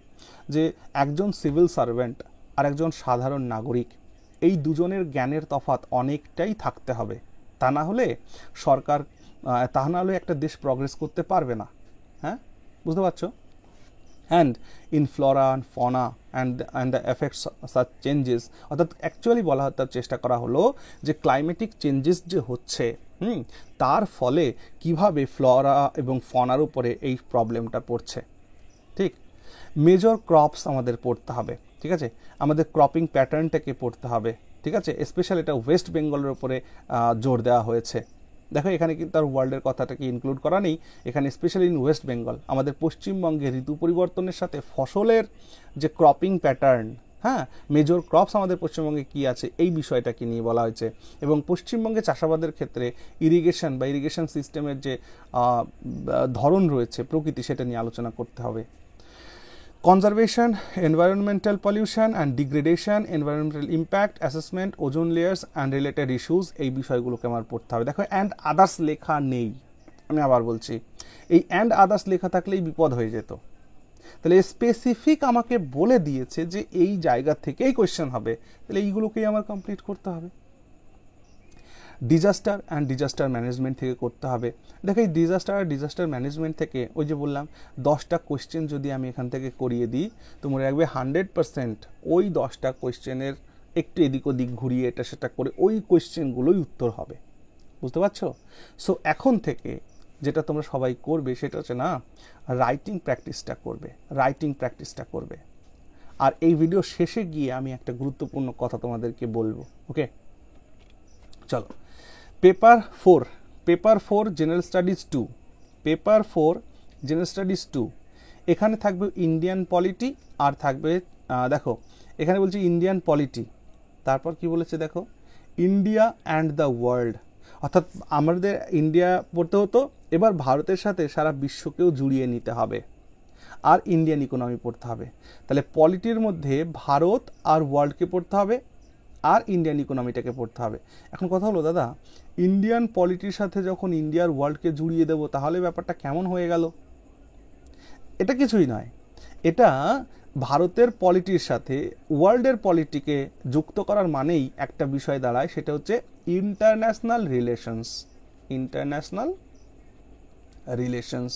যে একজন সিভিল সার্ভেন্ট আর একজন সাধারণ নাগরিক, এই দুজনের জ্ঞানের তফাৎ অনেকটাই থাকতে হবে। তা না হলে সরকার, তা না হলে একটা দেশ প্রগ্রেস করতে পারবে না। হ্যাঁ, বুঝতে পারছো? And in flora and fauna and the effects such changes, অর্থাৎ অ্যাকচুয়ালি বলা হতে চেষ্টা করা হলো যে ক্লাইমেটিক চেঞ্জেস যে হচ্ছে, তার ফলে কিভাবে ফ্লোরা এবং ফনার উপরে এই প্রবলেমটা পড়ছে। ঠিক, মেজর ক্রপস আমাদের পড়তে হবে, ঠিক আছে, আমাদের ক্রপিং প্যাটার্নটাকে পড়তে হবে, ঠিক আছে, স্পেশালি এটা ওয়েস্ট বেঙ্গলের উপরে জোর দেওয়া হয়েছে। দেখো এখানে কিন্তু আর ওয়ার্ল্ডের কথাটাকে ইনক্লুড করা নেই, এখানে স্পেশালি ইন ওয়েস্ট বেঙ্গল আমাদের পশ্চিমবঙ্গে ঋতু পরিবর্তনের সাথে ফসলের যে ক্রপিং প্যাটার্ন, হ্যাঁ, মেজর ক্রপস আমাদের পশ্চিমবঙ্গে কী আছে এই বিষয়টাকে নিয়ে বলা হয়েছে। এবং পশ্চিমবঙ্গে চাষাবাদের ক্ষেত্রে ইরিগেশন বা ইরিগেশন সিস্টেমের যে ধরন রয়েছে, প্রকৃতি, সেটা নিয়ে আলোচনা করতে হবে। Conservation, environmental pollution and degradation, environmental impact assessment, ozone layers and related issues, এই বিষয়গুলোকে আমার পড়তে হবে। দেখো অ্যান্ড আদার্স লেখা নেই, আমি আবার বলছি, এই অ্যান্ড আদার্স লেখা থাকলেই বিপদ হয়ে যেত। তাহলে স্পেসিফিক আমাকে বলে দিয়েছে যে এই জায়গা থেকেই কোয়েশ্চেন হবে, তাহলে এইগুলোকেই আমার কমপ্লিট করতে হবে। ডিজাস্টার অ্যান্ড ডিজাস্টার ম্যানেজমেন্ট থেকে করতে হবে। দেখো এই ডিজাস্টার আর ডিজাস্টার ম্যানেজমেন্ট থেকে ওই যে বললাম 10টা কোয়েশ্চেন যদি আমি এখান থেকে করিয়ে দিই, তো মনে রাখবে 100% ওই 10টা কোয়েশ্চেনের একটু এদিক ওদিক ঘুরিয়ে এটা সেটা করে ওই কোয়েশ্চেনগুলোই উত্তর হবে। বুঝতে পারছো? সো এখন থেকে যেটা তোমরা সবাই করবে সেটা হচ্ছে না, রাইটিং প্র্যাকটিসটা করবে। আর এই ভিডিও শেষে গিয়ে আমি একটা গুরুত্বপূর্ণ কথা তোমাদেরকে বলবো। ওকে, চলো, পেপার 4 জেনারেল স্টাডিজ 2, এখানে থাকবে ইন্ডিয়ান পলিটি আর থাকবে, দেখো এখানে বলছে ইন্ডিয়ান পলিটি, তারপর কি বলেছে দেখো, ইন্ডিয়া অ্যান্ড দ্য ওয়ার্ল্ড, অর্থাৎ আমাদের ইন্ডিয়া পড়তে হতো, এবার ভারতের সাথে সারা বিশ্বকেও জুড়িয়ে নিতে হবে, আর ইন্ডিয়ান ইকোনমি পড়তে হবে। তাহলে পলিটির মধ্যে ভারত আর ওয়ার্ল্ডকে পড়তে হবে আর ইন্ডিয়ান ইকোনমিটাকে পড়তে হবে। এখন কথা হলো দাদা, ইন্ডিয়ান পলিটির সাথে যখন ইন্ডিয়ার ওয়ার্ল্ডকে জুড়িয়ে দেবো তাহলে ব্যাপারটা কেমন হয়ে গেল? এটা কিছুই নয়, এটা ভারতের পলিটির সাথে ওয়ার্ল্ডের পলিটিকে যুক্ত করার মানেই একটা বিষয় দাঁড়ায়, সেটা হচ্ছে ইন্টারন্যাশনাল রিলেশনস।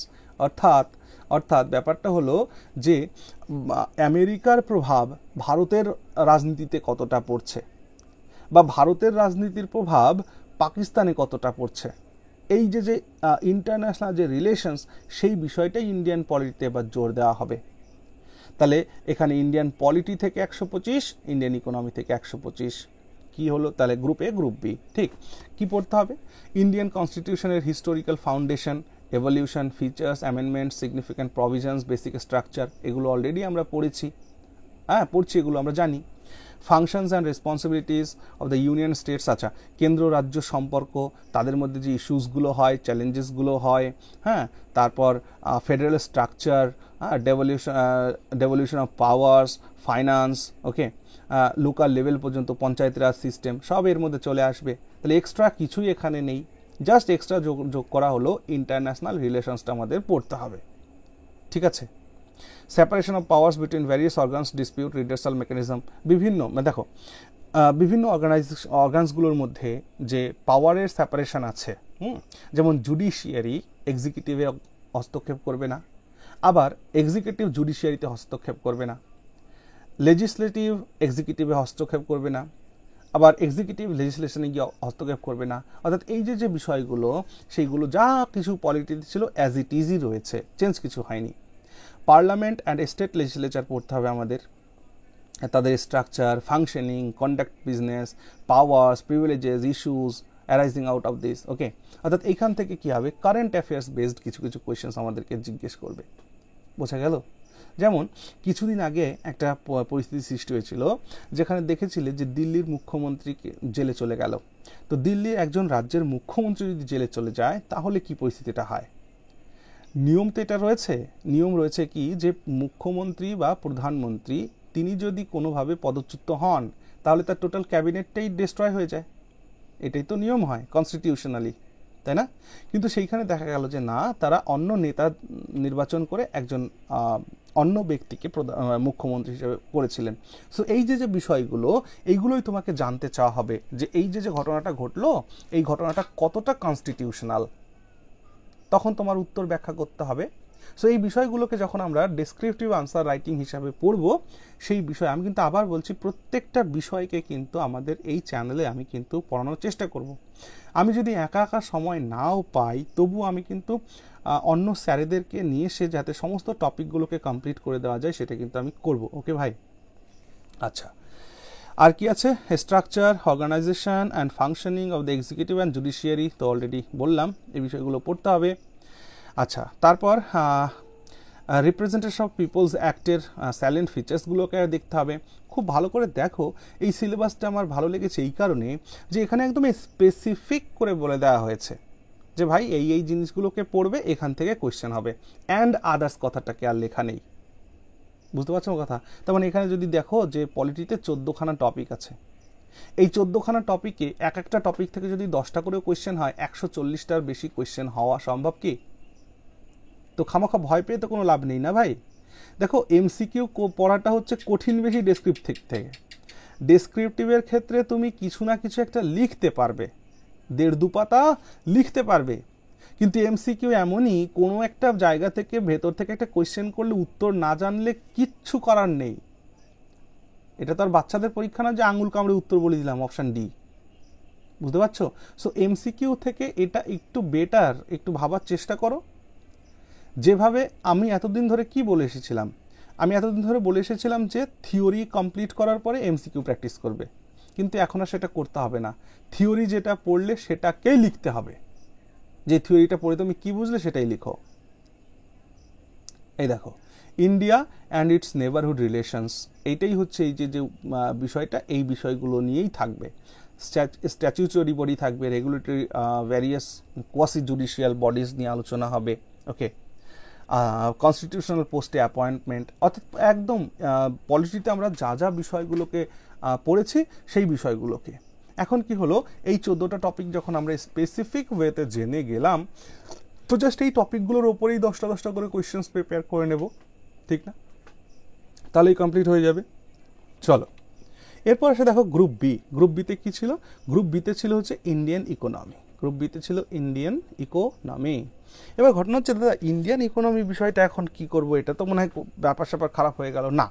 অর্থাৎ ব্যাপারটা হলো যে আমেরিকার প্রভাব ভারতের রাজনীতিতে কতটা পড়ছে, বা ভারতের রাজনীতির প্রভাব পাকিস্তানে কতটা পড়ছে, এই যে ইন্টারন্যাশনাল যে রিলেশনস, সেই বিষয়টাই ইন্ডিয়ান পলিটিতে এবার জোর দেওয়া হবে। তাহলে এখানে ইন্ডিয়ান পলিটি থেকে 125, ইন্ডিয়ান ইকোনমি থেকে 125, কি হলো তাহলে গ্রুপ এ গ্রুপ বি। ঠিক, কি পড়তে হবে? ইন্ডিয়ান কনস্টিটিউশনের historical foundation, evolution, features, amendment, significant provisions, basic structure, এগুলো অলরেডি আমরা পড়ছি, এগুলো আমরা জানি। Functions and responsibilities of the union states, আচ্ছা, কেন্দ্র রাজ্য সম্পর্ক, তাদের মধ্যে যে ইস্যুসগুলো হয়, চ্যালেঞ্জেসগুলো হয়, হ্যাঁ, তারপর federal structure, devolution of powers, finance, okay, local level পর্যন্ত পঞ্চায়েত রাজ সিস্টেম, সব এর মধ্যে চলে আসবে। তাহলে এক্সট্রা কিছুই এখানে নেই, জাস্ট এক্সট্রা যোগ করা হলো ইন্টারন্যাশনাল রিলেশনসটা আমাদের পড়তে হবে। ঠিক আছে, separation of powers between various organs, dispute redressal mechanism, দেখো বিভিন্ন অর্গানসগুলোর মধ্যে যে পাওয়ারের সেপারেশন আছে, যেমন জুডিশিয়ারি এক্সিকিউটিভে হস্তক্ষেপ করবে না, আবার এক্সিকিউটিভ জুডিশিয়ারিতে হস্তক্ষেপ করবে না, লেজিসলেটিভ এক্সিকিউটিভে হস্তক্ষেপ করবে না, আবার এক্সিকিউটিভ লেজিসলেশনে গিয়ে হস্তক্ষেপ করবে না। অর্থাৎ এই যে বিষয়গুলো, সেইগুলো যা কিছু পলিটিতে ছিল অ্যাজ ইট ইজই রয়েছে, চেঞ্জ কিছু হয়নি। পার্লামেন্ট অ্যান্ড স্টেট লেজিসলেচার পড়তে হবে আমাদের, তাদের structure, functioning, conduct business, powers, privileges, issues arising out of this. Okay, অর্থাৎ এইখান থেকে কি হবে, কারেন্ট অ্যাফেয়ার্স বেসড কিছু কিছু কোয়েশ্চেন্স আমাদেরকে জিজ্ঞেস করবে। বোঝা গেল? যেমন কিছুদিন আগে একটা পরিস্থিতি সৃষ্টি হয়েছিল যেখানে দেখেছিলে যে দিল্লির মুখ্যমন্ত্রীকে জেলে চলে গেল। তো দিল্লির একজন রাজ্যের মুখ্যমন্ত্রী যদি জেলে চলে যায় তাহলে কি পরিস্থিতিটা হয়? নিয়ম তো এটা রয়েছে, নিয়ম রয়েছে কি যে মুখ্যমন্ত্রী বা প্রধানমন্ত্রী তিনি যদি কোনোভাবে পদচ্যুত হন তাহলে তার টোটাল ক্যাবিনেটটাই ডিস্ট্রয় হয়ে যায়। এটাই তো নিয়ম হয় কনস্টিটিউশনালি, তাই না? কিন্তু সেইখানে দেখা গেল যে না, তারা অন্য নেতা নির্বাচন করে একজন অন্য ব্যক্তিকে মুখ্যমন্ত্রী হিসেবে করেছিলেন। সো এই যে বিষয়গুলো, এইগুলোই তোমাকে জানতে চাওয়া হবে যে এই যে ঘটনাটা ঘটলো, এই ঘটনাটা কতটা কনস্টিটিউশনাল, তখন তোমার উত্তর ব্যাখ্যা করতে হবে। সো এই বিষয়গুলোকে যখন আমরা ডেসক্রিপটিভ আনসার রাইটিং হিসাবে পড়ব, সেই বিষয় আমি কিন্তু আবার বলছি, প্রত্যেকটা বিষয়কে কিন্তু আমাদের এই চ্যানেলে আমি কিন্তু পড়ানোর চেষ্টা করব। আমি যদি একা একা সময় নাও পাই তবু আমি কিন্তু অন্য স্যারেদেরকে নিয়ে এসে যাতে সমস্ত টপিকগুলোকে কমপ্লিট করে দেওয়া যায় সেটা কিন্তু আমি করব। ওকে ভাই? আচ্ছা, আর কি আছে? Structure, organisation and functioning of the executive and judiciary, তো অলরেডি বললাম এই বিষয়গুলো পড়তে হবে। আচ্ছা, তারপর রিপ্রেজেন্টেশন অফ পিপলস অ্যাক্টের স্যালেন্ট ফিচার্সগুলোকে দেখতে হবে। খুব ভালো করে দেখো, এই সিলেবাসটা আমার ভালো লেগেছে এই কারণে যে এখানে একদম স্পেসিফিক করে বলে দেওয়া হয়েছে যে ভাই এই জিনিসগুলোকে পড়বে, এখান থেকে কোয়েশ্চেন হবে। অ্যান্ড আদার্স কথাটাকে আর লেখা নেই। বুঝতে পারছো কথা? তার মানে এখানে যদি দেখো যে পলিটিতে 14খানা টপিক আছে, এই 14খানা টপিকে এক একটা টপিক থেকে যদি 10টা করে কোয়েশ্চেন হয়, 140টার বেশি কোয়েশ্চেন হওয়া সম্ভব কি? তো খামাখা ভয় পেয়ে তো কোনো লাভ নেই না ভাই। দেখো, এমসিকিউ পড়াটা হচ্ছে কঠিন বেশি ডেসক্রিপটিভ থেকে। ডেসক্রিপটিভের ক্ষেত্রে তুমি কিছু না কিছু একটা লিখতে পারবে, 1.5-2 পাতা লিখতে পারবে, কিন্তু এমসিকিউ এমনই, কোনো একটা জায়গা থেকে ভেতর থেকে একটা কোয়েশ্চেন করলে উত্তর না জানলে কিচ্ছু করার নেই। এটা তো আর বাচ্চাদের পরীক্ষা না যে আঙুল কামড়ে উত্তর বলে দিলাম, অপশান ডি। বুঝতে পারছো? সো এমসিকিউ থেকে এটা একটু বেটার, একটু ভাবার চেষ্টা করো। যেভাবে আমি এতদিন ধরে কি বলে এসেছিলাম, আমি এতদিন ধরে বলে এসেছিলাম যে থিওরি কমপ্লিট করার পরে এমসিকিউ প্র্যাকটিস করবে, কিন্তু এখন আর সেটা করতে হবে না। থিওরি যেটা পড়লে সেটাকেই লিখতে হবে। যে থিওরিটা পড়ে তুমি কি বুঝলে সেটাই লিখো। এই দেখো, India and it's neighbourhood relations, এইটাই হচ্ছে এই যে বিষয়টা, এই বিষয়গুলো নিয়েই থাকবে। স্ট্যাচুটরি বডি থাকবে, regulatory various quasi judicial bodies নিয়ে আলোচনা হবে। ওকে, কনস্টিটিউশনাল পোস্টে অ্যাপয়েন্টমেন্ট, অর্থাৎ একদম পলিটিতে আমরা যা বিষয়গুলোকে পড়েছি সেই বিষয়গুলোকে। এখন কি হলো, এই 14টা টপিক যখন আমরা স্পেসিফিক ওয়েতে জেনে গেলাম, তো জাস্ট এই টপিকগুলোর ওপরেই 10টা করে কোয়েশ্চেন্স প্রিপেয়ার করে নেব, ঠিক না? তাহলেই কমপ্লিট হয়ে যাবে। চলো, এরপর এসে দেখো গ্রুপ বি। গ্রুপ বিতে কি ছিল? গ্রুপ বিতে ছিল হচ্ছে ইন্ডিয়ান ইকোনমি। গ্রুপ বিতে ছিল ইন্ডিয়ান ইকোনমি। এবার ঘটনা হচ্ছে, দাদা ইন্ডিয়ান ইকোনমি বিষয়টা এখন কি করব, এটা তো মনে হয় ব্যাপার স্যাপার খারাপ হয়ে গেল। না,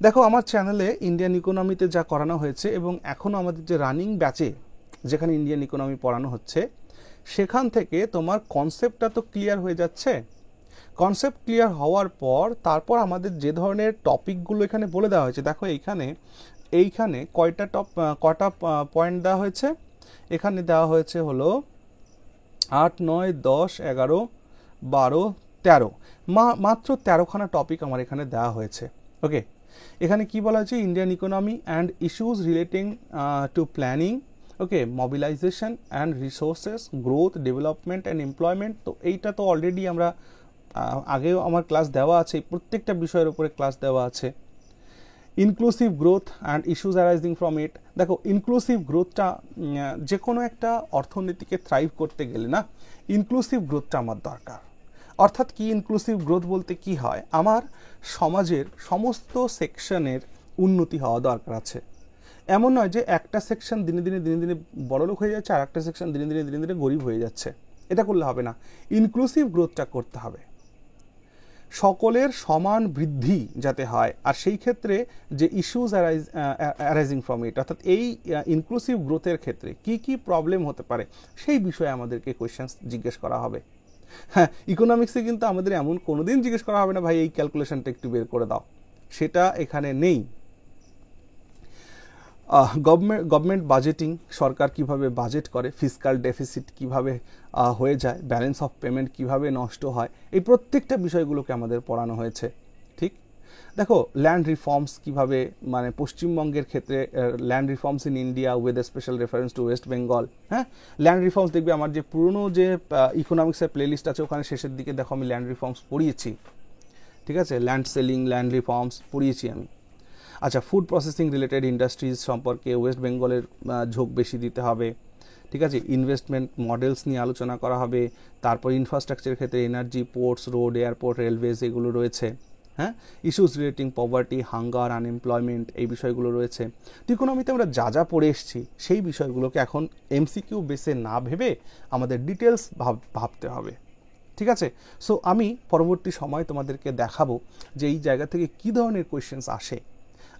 দেখো আমার চ্যানেলে ইন্ডিয়ান ইকোনমিতে যা করানো হয়েছে এবং এখনও আমাদের যে রানিং ব্যাচে যেখানে ইন্ডিয়ান ইকোনমি পড়ানো হচ্ছে, সেখান থেকে তোমার কনসেপ্টটা তো ক্লিয়ার হয়ে যাচ্ছে। কনসেপ্ট ক্লিয়ার হওয়ার পর তারপর আমাদের যে ধরনের টপিকগুলো এখানে বলে দেওয়া হয়েছে, দেখো এইখানে কয়টা পয়েন্ট দেওয়া হয়েছে? এখানে দেওয়া হয়েছে হলো 8, 9, 10, 11, 12, 13, মাত্র 13খানা টপিক আমার এখানে দেওয়া হয়েছে। ওকে, এখানে কি বলা হয়েছে? Indian economy and issues relating to planning, okay, mobilisation and resources, growth, development and employment. তো এইটা তো অলরেডি আমরা আগেও আমার ক্লাস দেওয়া আছে, প্রত্যেকটা বিষয়ের উপরে ক্লাস দেওয়া আছে। Inclusive growth and issues arising from it. দেখো, ইনক্লুসিভ গ্রোথটা, যে কোনো একটা অর্থনীতিকে থ্রাইভ করতে গেলে না, ইনক্লুসিভ গ্রোথটা আমার দরকার। অর্থাৎ কি ইনক্লুসিভ গ্রোথ বলতে কি হয়? আমার সমাজের সমস্ত সেকশনের উন্নতি হওয়া দরকার আছে। এমন নয় যে একটা সেকশন দিনে দিনে বড়লোক হয়ে যাচ্ছে আর একটা সেকশন দিনে দিনে গরিব হয়ে যাচ্ছে। এটা করলে হবে না, ইনক্লুসিভ গ্রোথটা করতে হবে। সকলের সমান বৃদ্ধি যাতে হয়, আর সেই ক্ষেত্রে যে ইস্যুজ অ্যারাইজিং ফ্রম ইট, অর্থাৎ এই ইনক্লুসিভ গ্রোথের ক্ষেত্রে কি কি প্রবলেম হতে পারে সেই বিষয়ে আমাদেরকে কোয়েশ্চেন্স জিজ্ঞেস করা হবে। হ্যাঁ, ইকোনমিক্সে কিন্তু আমাদের এমন কোনোদিন জিজ্ঞেস করা হবে না ভাই এই ক্যালকুলেশনটা একটু বের করে দাও, সেটা এখানে নেই। গভর্নমেন্ট বাজেটিং, সরকার কিভাবে বাজেট করে, ফিসকাল ডেফিসিট কিভাবে হয়ে যায়, ব্যালেন্স অফ পেমেন্ট কিভাবে নষ্ট হয়, এই প্রত্যেকটা বিষয়গুলোকে আমাদের পড়ানো হয়েছে। ঠিক, দেখো ল্যান্ড রিফর্মস কিভাবে, মানে পশ্চিমবঙ্গের ক্ষেত্রে land reforms in India with a special reference to West Bengal. হ্যাঁ, ল্যান্ড রিফর্মস দেখবে আমার যে পুরনো যে ইকোনমিক্সের প্লেলিস্ট আছে ওখানে শেষের দিকে দেখো আমি ল্যান্ড রিফর্মস পড়িয়েছি। ঠিক আছে, ল্যান্ড সেলিং, ল্যান্ড রিফর্মস পড়িয়েছি আমি। আচ্ছা, ফুড প্রসেসিং রিলেটেড ইন্ডাস্ট্রিজ সম্পর্কে ওয়েস্ট বেঙ্গলের ঝোঁক বেশি দিতে হবে। ঠিক আছে, ইনভেস্টমেন্ট মডেলস নিয়ে আলোচনা করা হবে। তারপর ইনফ্রাস্ট্রাকচারের ক্ষেত্রে energy, ports, road, airport, railways এগুলো রয়েছে। হ্যাঁ, issues relating poverty, hunger, unemployment এই বিষয়গুলো রয়েছে। তো ইকোনমিতে আমরা যা যা পড়ে এসেছি সেই বিষয়গুলোকে এখন এমসিকিউ বেসে না ভেবে আমাদের ডিটেলস ভাবতে হবে। ঠিক আছে, সো আমি পরবর্তী সময় তোমাদেরকে দেখাবো যে এই জায়গা থেকে কী ধরনের কোয়েশ্চেন্স আসে।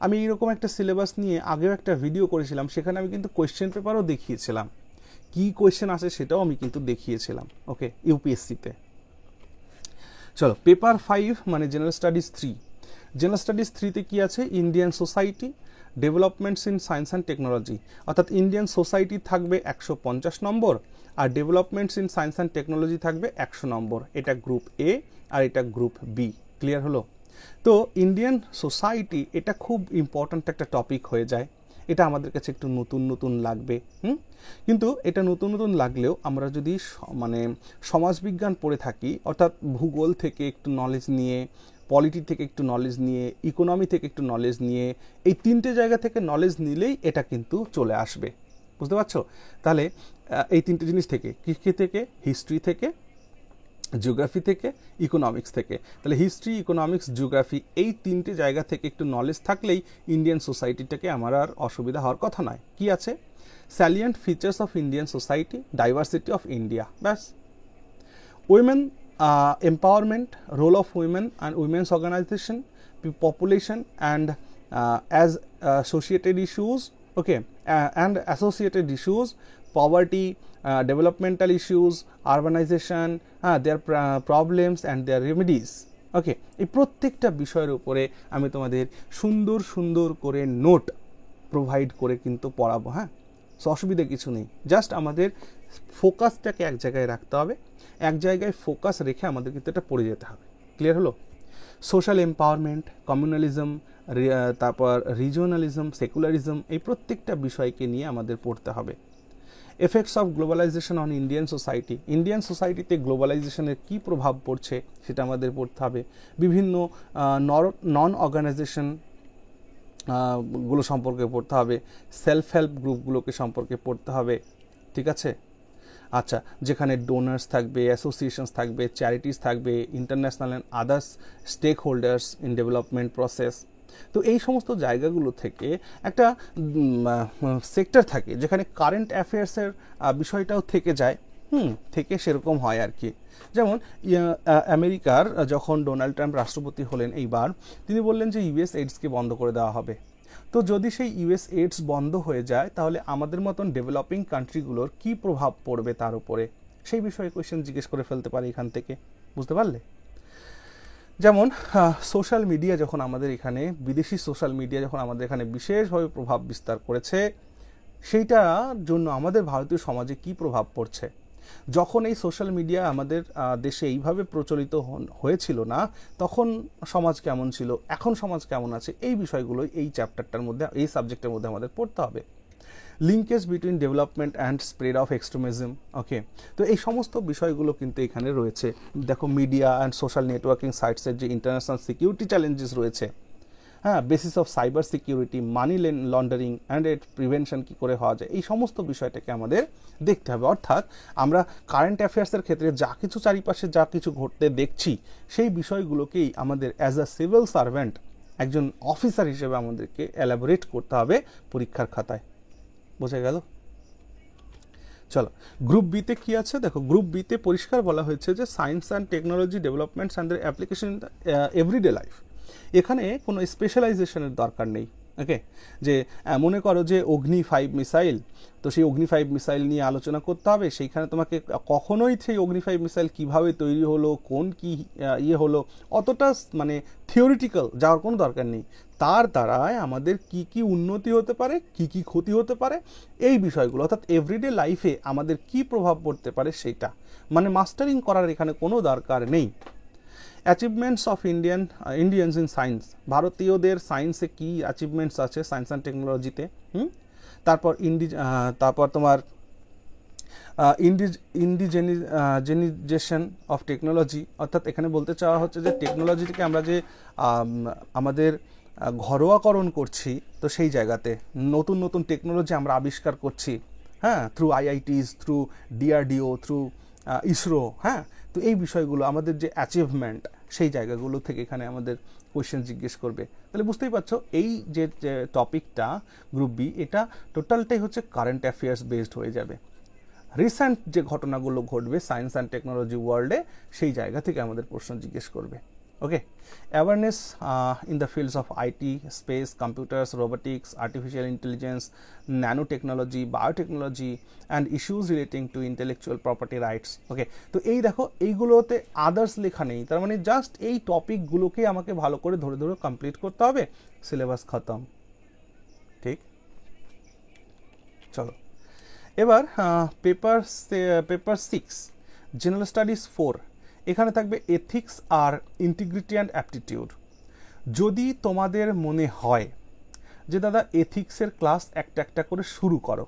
আমি এইরকম একটা সিলেবাস নিয়ে আগেও একটা ভিডিও করেছিলাম, সেখানে আমি কিন্তু কোয়েশ্চেন পেপারও দেখিয়েছিলাম, কী কোয়েশ্চেন আসে সেটাও আমি কিন্তু দেখিয়েছিলাম। ওকে, ইউপিএসসিতে। চলো, পেপার 5 মানে জেনারেল স্টাডিজ 3। জেনারেল স্টাডিজ 3তে কী আছে? Indian society, developments in science and technology, অর্থাৎ ইন্ডিয়ান সোসাইটি থাকবে 150 নম্বর, আর developments in science and technology থাকবে 100 নম্বর। এটা গ্রুপ এ আর এটা গ্রুপ বি। ক্লিয়ার হলো? তো ইন্ডিয়ান সোসাইটি এটা খুব ইম্পর্ট্যান্ট একটা টপিক হয়ে যায়, এটা আমাদের কাছে একটু নতুন নতুন লাগবে। কিন্তু এটা নতুন নতুন লাগলেও আমরা যদি মানে সমাজবিজ্ঞান পড়ে থাকি, অর্থাৎ ভূগোল থেকে একটু নলেজ নিয়ে, পলিটি থেকে একটু নলেজ নিয়ে, ইকোনমি থেকে একটু নলেজ নিয়ে, এই তিনটে জায়গা থেকে নলেজ নিলেই এটা কিন্তু চলে আসবে। বুঝতে পারছো? তাহলে এই তিনটে জিনিস থেকে, কী থেকে? হিস্ট্রি থেকে, জিওগ্রাফি থেকে, ইকোনমিক্স থেকে। তাহলে হিস্ট্রি, ইকোনমিক্স, জিওগ্রাফি এই তিনটে জায়গা থেকে একটু নলেজ থাকলেই ইন্ডিয়ান সোসাইটিটাকে আমার আর অসুবিধা হওয়ার কথা নয়। কি আছে? Salient features of Indian society, diversity of India, ব্যাস। Women empowerment, role of women and women's organization, population and as associated issues, okay, and associated issues, poverty, developmental issues, urbanization, their problems and their remedies. ওকে, এই প্রত্যেকটা বিষয়ের উপরে আমি তোমাদের সুন্দর সুন্দর করে নোট প্রোভাইড করে কিন্তু পড়াবো। হ্যাঁ, সো অসুবিধা কিছু নেই, জাস্ট আমাদের ফোকাসটাকে এক জায়গায় রাখতে হবে, এক জায়গায় ফোকাস রেখে আমাদের কিন্তু এটা পড়ে যেতে হবে। ক্লিয়ার হলো? সোশ্যাল এম্পাওয়ারমেন্ট, কমিউনালিজম, তারপর রিজিওনালিজম, সেকুলারিজম, এই প্রত্যেকটা বিষয়কে নিয়ে আমাদের পড়তে হবে। Effects of globalisation on Indian society, Indian সোসাইটিতে গ্লোবালাইজেশনের কী প্রভাব পড়ছে সেটা আমাদের পড়তে হবে। বিভিন্ন নন অর্গানাইজেশন গুলো সম্পর্কে পড়তে হবে, সেলফ হেল্প গ্রুপগুলোকে সম্পর্কে পড়তে হবে। ঠিক আছে? আচ্ছা, যেখানে ডোনার্স থাকবে, অ্যাসোসিয়েশনস থাকবে, চ্যারিটিস থাকবে, international and others stakeholders in development process. তো এই সমস্ত জায়গাগুলো থেকে একটা সেক্টর থাকে যেখানে কারেন্ট অ্যাফেয়ার্সের বিষয়টাও থেকে যায়, থেকে সেরকম হয় আর কি। যেমন আমেরিকার যখন ডোনাল্ড ট্রাম্প রাষ্ট্রপতি হলেন এইবার, তিনি বললেন যে ইউএস এইডসকে বন্ধ করে দেওয়া হবে। তো যদি সেই ইউএস এইডস বন্ধ হয়ে যায় তাহলে আমাদের মতন ডেভেলপিং কান্ট্রিগুলোর কি প্রভাব পড়বে তার উপরে, সেই বিষয়ে কোয়েশ্চেন জিজ্ঞেস করে ফেলতে পারে এখান থেকে। বুঝতে পারলে? যেমন সোশ্যাল মিডিয়া যখন আমাদের এখানে, বিদেশি সোশ্যাল মিডিয়া যখন আমাদের এখানে বিশেষভাবে প্রভাব বিস্তার করেছে, সেইটার জন্য আমাদের ভারতীয় সমাজে কি প্রভাব পড়ছে। যখন এই সোশ্যাল মিডিয়া আমাদের দেশে এইভাবে প্রচলিত হয়েছিল না, তখন সমাজ কেমন ছিল, এখন সমাজ কেমন আছে, এই বিষয়গুলোই এই চ্যাপ্টারটার মধ্যে, এই সাবজেক্টের মধ্যে আমাদের পড়তে হবে। Linkage between development and spread of extremism. Okay, তো এই সমস্ত বিষয়গুলো কিন্তু এখানে রয়েছে। দেখো, মিডিয়া অ্যান্ড সোশ্যাল নেটওয়ার্কিং সাইটসের যে ইন্টারন্যাশনাল সিকিউরিটি চ্যালেঞ্জেস রয়েছে, হ্যাঁ, basis of cyber security, money laundering and এর প্রিভেনশন কী করে হওয়া যায়, এই সমস্ত বিষয়টাকে আমাদের দেখতে হবে। অর্থাৎ আমরা কারেন্ট অ্যাফেয়ার্সের ক্ষেত্রে যা কিছু চারিপাশে যা কিছু ঘটতে দেখছি, সেই বিষয়গুলোকেই আমাদের অ্যাজ আ সিভিল সার্ভেন্ট, একজন অফিসার হিসেবে আমাদেরকে এলাবোরেট করতে হবে পরীক্ষার খাতায়। বোঝা গেল? চলো গ্রুপ বিতে কি আছে দেখো, গ্রুপ বিতে পরিষ্কার বলা হয়েছে যে science and technology developments and their application in the everyday life. এখানে কোনো স্পেশালাইজেশনের দরকার নেই। ওকে, যে মনে করো যে অগ্নি 5 মিসাইল, তো সেই অগ্নি 5 মিসাইল নিয়ে আলোচনা করতে হবে, সেইখানে তোমাকে কখনোই সেই অগ্নি 5 মিসাইল কীভাবে তৈরি হলো, কোন কি ইয়ে হলো, অতটা মানে থিওরিটিক্যাল যাওয়ার কোনো দরকার নেই। তার দ্বারায় আমাদের কি কি উন্নতি হতে পারে, কি কি ক্ষতি হতে পারে, এই বিষয়গুলো অর্থাৎ এভরিডে লাইফে আমাদের কি প্রভাব পড়তে পারে সেইটা মানে মাস্টারিং করার এখানে কোনো দরকার নেই। Achievements of Indians in science, ভারতীয়দের সায়েন্সে কী অ্যাচিভমেন্টস আছে সায়েন্স অ্যান্ড টেকনোলজিতে। তারপর তোমার ইন্ডিজেনাইজেশন অফ টেকনোলজি, অর্থাৎ এখানে বলতে চাওয়া হচ্ছে যে টেকনোলজিকে আমরা যে আমাদের ঘরোয়াকরণ করছি, তো সেই জায়গাতে নতুন নতুন টেকনোলজি আমরা আবিষ্কার করছি, হ্যাঁ, through IITs, through DRDO, through ISRO, হ্যাঁ। তো এই বিষয়গুলো আমাদের যে অ্যাচিভমেন্ট, সেই জায়গাগুলো থেকে এখানে আমাদের কোয়েশ্চেন জিজ্ঞেস করবে। তাহলে বুঝতেই পারছো এই যে টপিকটা গ্রুপ বি, এটা টোটালটাই হচ্ছে কারেন্ট অ্যাফেয়ার্স বেসড হয়ে যাবে। রিসেন্ট যে ঘটনাগুলো ঘটবে সায়েন্স অ্যান্ড টেকনোলজি ওয়ার্ল্ডে, সেই জায়গা থেকে আমাদের প্রশ্ন জিজ্ঞেস করবে। Okay, awareness in the fields of IT, space, computers, robotics, artificial intelligence, nano technology, biotechnology and issues relating to intellectual property rights. Okay, তো এই দেখো এইগুলোতে আদার্স লেখা নেই, তার মানে জাস্ট এই টপিকগুলোকেই আমাকে ভালো করে ধরে ধরে কমপ্লিট করতে হবে, সিলেবাস খতম। ঠিক, চলো এবার পেপার 6 জেনারেল স্টাডিজ 4, এখানে থাকবে এথিক্স আর ইন্টিগ্রিটি অ্যান্ড অ্যাপটিটিউড। যদি তোমাদের মনে হয় যে দাদা এথিক্সের ক্লাস একটা একটা করে শুরু করো,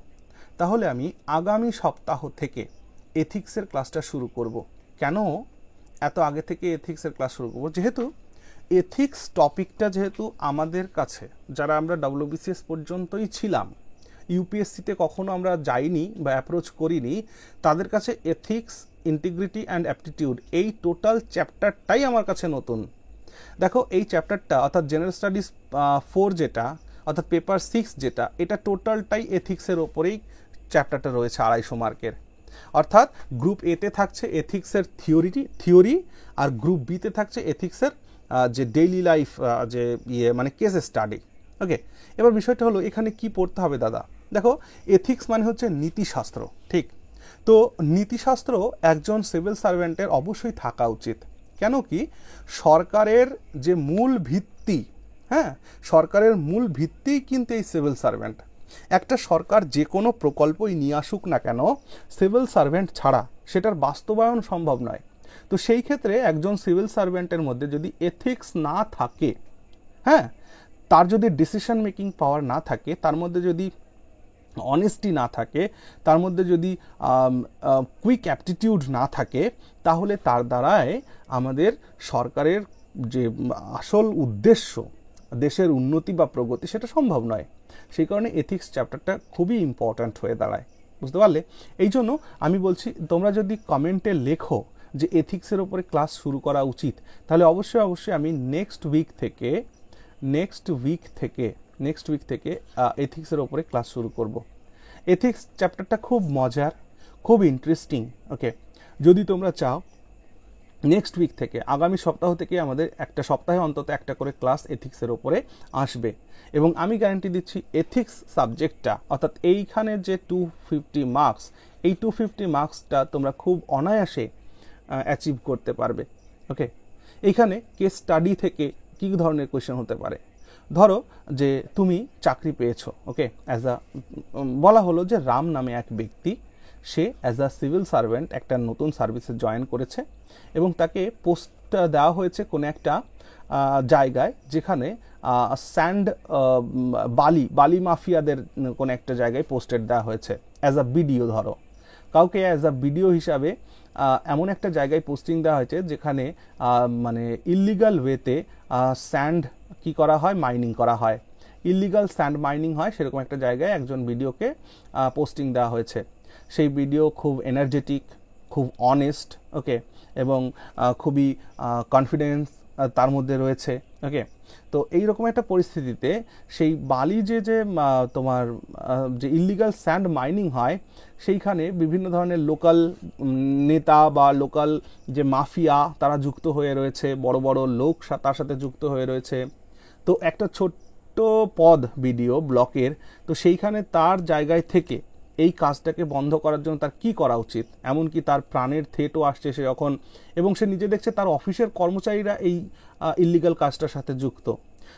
তাহলে আমি আগামী সপ্তাহ থেকে এথিক্সের ক্লাসটা শুরু করব। কেন এত আগে থেকে এথিক্সের ক্লাস শুরু করব? যেহেতু এথিক্স টপিকটা যেহেতু আমাদের কাছে, যারা আমরা WBCS পর্যন্তই ছিলাম, ইউপিএসসিতে কখনো আমরা যাইনি বা অ্যাপ্রোচ করিনি, তাদের কাছে এথিক্স, ইন্টিগ্রিটি অ্যান্ড অ্যাপটিটিউড এই টোটাল চ্যাপ্টারটাই আমার কাছে নতুন। দেখো এই চ্যাপ্টারটা অর্থাৎ জেনারেল স্টাডিজ 4 যেটা, অর্থাৎ পেপার 6 যেটা, এটা টোটালটাই এথিক্সের ওপরেই চ্যাপ্টারটা রয়েছে 250 মার্কের। অর্থাৎ গ্রুপ এতে থাকছে এথিক্সের থিওরি, আর গ্রুপ বিতে থাকছে এথিক্সের যে ডেইলি লাইফ যে মানে কেস স্টাডি। ওকে, এবার বিষয়টা হলো এখানে কি পড়তে হবে দাদা। দেখো এথিক্স মানে হচ্ছে নীতিশাস্ত্র, ঠিক? তো নীতিশাস্ত্র একজন সিভিল সার্ভেন্টের অবশ্যই থাকা উচিত। কেন কি, সরকারের যে মূল ভিত্তি, হ্যাঁ, সরকারের মূল ভিত্তিই কিন্তু এই সিভিল সার্ভেন্ট। একটা সরকার যে কোনো প্রকল্পই নিয়ে আসুক না কেন, সিভিল সার্ভেন্ট ছাড়া সেটার বাস্তবায়ন সম্ভব নয়। তো সেই ক্ষেত্রে একজন সিভিল সার্ভেন্টের মধ্যে যদি এথিক্স না থাকে, হ্যাঁ, তার যদি ডিসিশন মেকিং পাওয়ার না থাকে, তার মধ্যে যদি অনেস্টি না থাকে, তার মধ্যে যদি কুইক অ্যাপটিটিউড না থাকে, তাহলে তার দ্বারায় আমাদের সরকারের যে আসল উদ্দেশ্য, দেশের উন্নতি বা প্রগতি, সেটা সম্ভব নয়। সেই কারণে এথিক্স চ্যাপ্টারটা খুবই ইম্পর্ট্যান্ট হয়ে দাঁড়ায়, বুঝতে পারলে? এই জন্য আমি বলছি, তোমরা যদি কমেন্টে লেখো যে এথিক্সের ওপরে ক্লাস শুরু করা উচিত, তাহলে অবশ্যই আমি নেক্সট উইক থেকে এথিক্সের ওপরে ক্লাস শুরু করব। এথিক্স চ্যাপ্টারটা খুব মজার, খুব ইন্টারেস্টিং। ওকে, যদি তোমরা চাও নেক্সট উইক থেকে, আগামী সপ্তাহ থেকে আমাদের একটা সপ্তাহে অন্তত একটা করে ক্লাস এথিক্সের ওপরে আসবে, এবং আমি গ্যারান্টি দিচ্ছি এথিক্স সাবজেক্টটা, অর্থাৎ এইখানে যে 250 মার্কস, এই 250 মার্কসটা তোমরা খুব অনায়াসে অ্যাচিভ করতে পারবে। ওকে, এইখানে কেস স্টাডি থেকে কী ধরনের কোয়েশ্চেন হতে পারে? ধরো যে তুমি চাকরি পেয়েছো, ওকে, বলা হলো যে রাম নামে এক ব্যক্তি, সে অ্যাজ আ সিভিল সার্ভেন্ট একটা নতুন সার্ভিসে জয়েন করেছে, এবং তাকে পোস্ট দেওয়া হয়েছে কোনো একটা জায়গায়, যেখানে বালি মাফিয়াদের কোনো একটা জায়গায় পোস্টেড দেওয়া হয়েছে অ্যাজ আ বিডিও। ধরো কাউকে অ্যাজ আ বিডিও হিসাবে এমন একটা জায়গায় পোস্টিং দেওয়া হয়েছে যেখানে মানে ইল্লিগাল ওয়েতে স্যান্ড কি করা হয়, মাইনিং করা হয়, ইল্লিগাল স্যান্ড মাইনিং হয়, সেরকম একটা জায়গায় একজন বিডিওকে পোস্টিং দেওয়া হয়েছে। সেই বিডিও খুব এনার্জেটিক, খুব অনেস্ট, ওকে, এবং খুবই তার মধ্যে রয়েছে। ওকে, তো এইরকম একটা পরিস্থিতিতে সেই বালি যে তোমার যে ইল্লিগাল স্যান্ড মাইনিং হয়, সেইখানে বিভিন্ন ধরনের লোকাল নেতা বা লোকাল যে মাফিয়া তারা যুক্ত হয়ে রয়েছে, বড় বড় লোক তার সাথে যুক্ত হয়ে রয়েছে। তো একটা ছোট্ট পদ ভিডিও ব্লকের, তো সেইখানে তার জায়গায় থেকে এই কাজটাকে বন্ধ করার জন্য তার কি করা উচিত, এমনকি তার প্রাণের থ্রেটও আসছে সে যখন, এবং সে নিজে দেখছে তার অফিসের কর্মচারীরা এই ইল্লিগাল কাজটার সাথে যুক্ত।